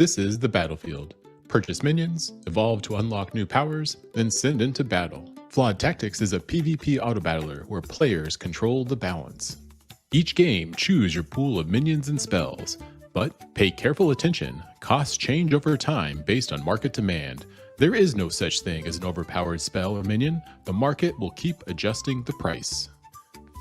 This is the battlefield. Purchase minions, evolve to unlock new powers, then send into battle. Flawed Tactics is a PvP auto-battler where players control the balance. Each game, choose your pool of minions and spells, but pay careful attention, costs change over time based on market demand. There is no such thing as an overpowered spell or minion, the market will keep adjusting the price.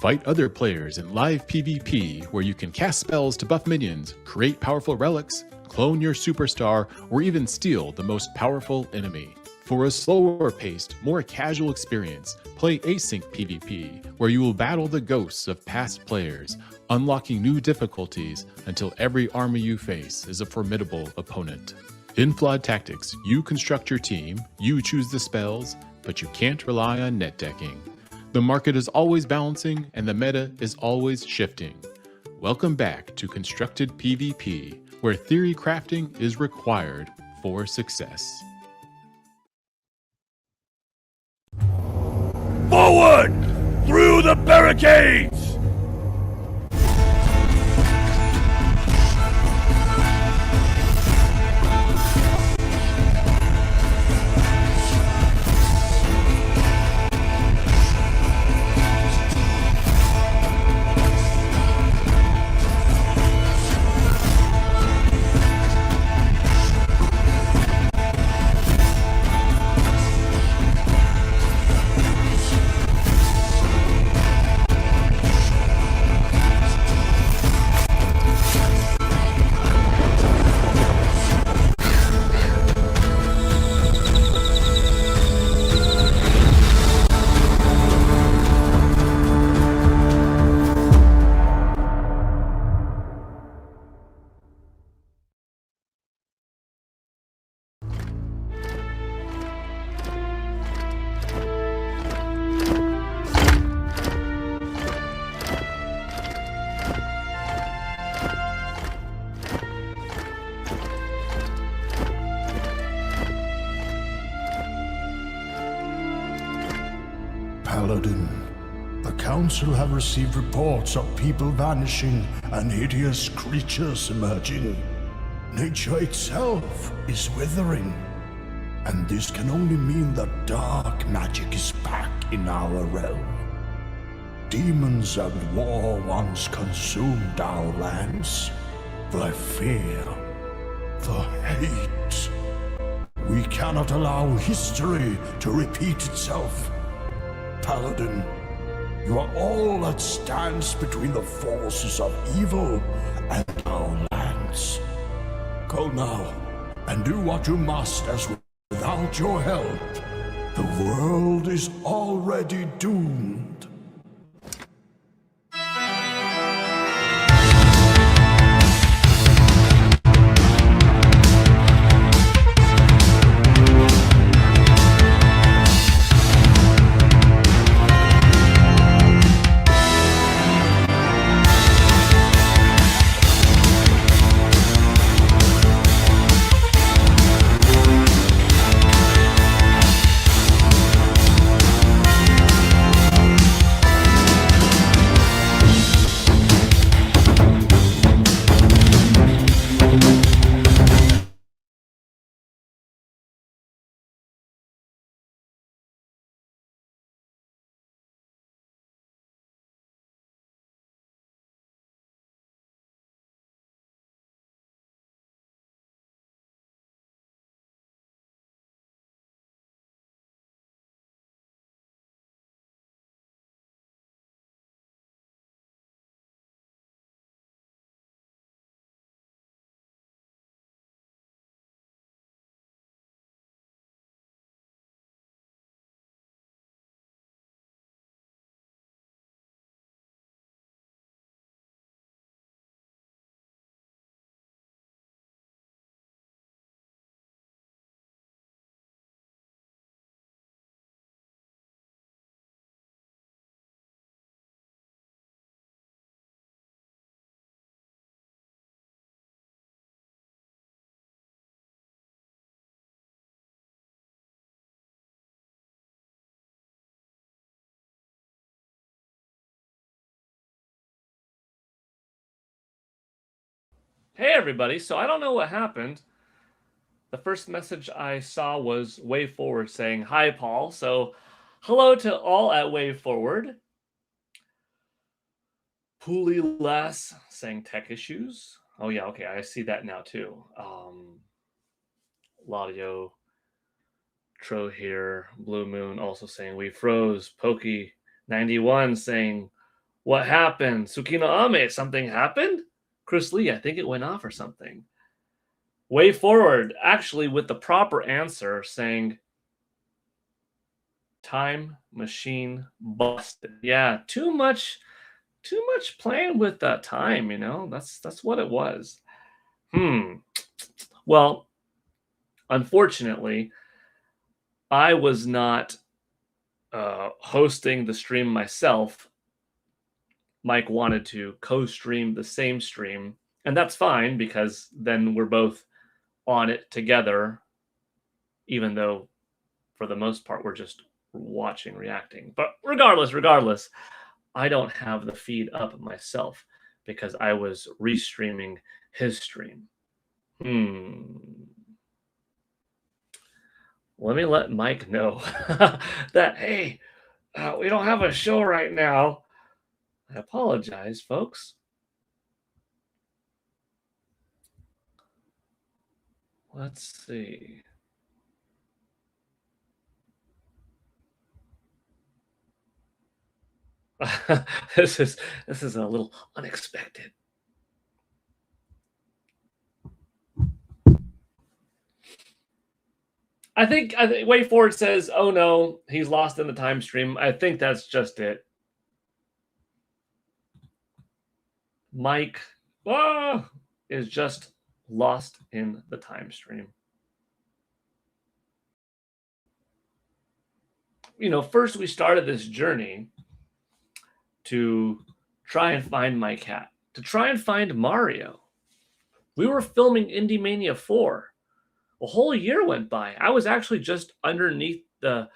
Fight other players in live PvP where you can cast spells to buff minions, create powerful relics, clone your superstar, or even steal the most powerful enemy. For a slower-paced, more casual experience, play async PvP, where you will battle the ghosts of past players, unlocking new difficulties until every army you face is a formidable opponent. In Flawed Tactics, you construct your team, you choose the spells, but you can't rely on net decking. The market is always balancing, and the meta is always shifting. Welcome back to Constructed PvP, where theory crafting is required for success. Forward! Through the barricades! Paladin. The Council have received reports of people vanishing and hideous creatures emerging. Nature itself is withering. And this can only mean that dark magic is back in our realm. Demons and war once consumed our lands. The fear, the hate. We cannot allow history to repeat itself. Paladin, you are all that stands between the forces of evil and our lands. Go now, and do what you must, as without your help, the world is already doomed. Hey everybody, so I don't know what happened. The first message I saw was Way Forward saying, "Hi Paul." So hello to all at Way Forward. Pooley Lass saying tech issues. Oh yeah, okay, I see that now too. Laudio Tro here, Blue Moon also saying we froze. Pokey 91 saying, "What happened? Tsukino Ame, something happened?" Chris Lee, I think it went off or something. Way Forward, actually with the proper answer, saying time machine busted. Yeah, too much playing with that time, you know. That's what it was. Well, unfortunately, I was not hosting the stream myself. Mike wanted to co-stream the same stream, and that's fine because then we're both on it together, even though for the most part we're just watching, reacting. But regardless, I don't have the feed up myself because I was restreaming his stream. Let me let Mike know that, hey, we don't have a show right now. I apologize, folks. Let's see. This is a little unexpected. I think Way Forward says, "Oh no, he's lost in the time stream." I think that's just it. Mike is just lost in the time stream. You know, first we started this journey to try and find my cat, to try and find Mario. We were filming IndieMania 4. A whole year went by. I was actually just underneath the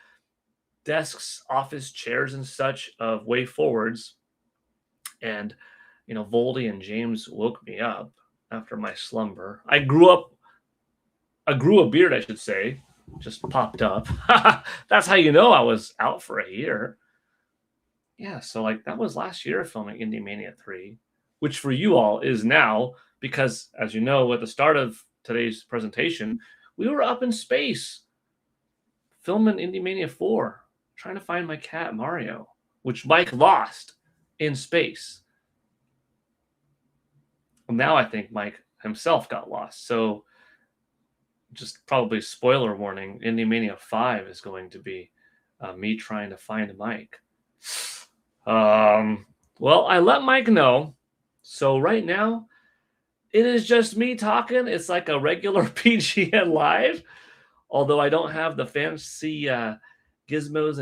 desks, office chairs, and such of way forwards. And, Voldy and James woke me up after my slumber. I grew a beard, I should say, just popped up. That's how you know I was out for a year. Yeah, so that was last year filming IndieMania 3, which for you all is now, because as you know, at the start of today's presentation, we were up in space filming IndieMania 4, trying to find my cat Mario, which Mike lost in space. Well, now I think Mike himself got lost. So just probably spoiler warning, IndieMania 5 is going to be me trying to find Mike. Well, I let Mike know. So right now, it is just me talking. It's like a regular PGN Live, although I don't have the fancy gizmos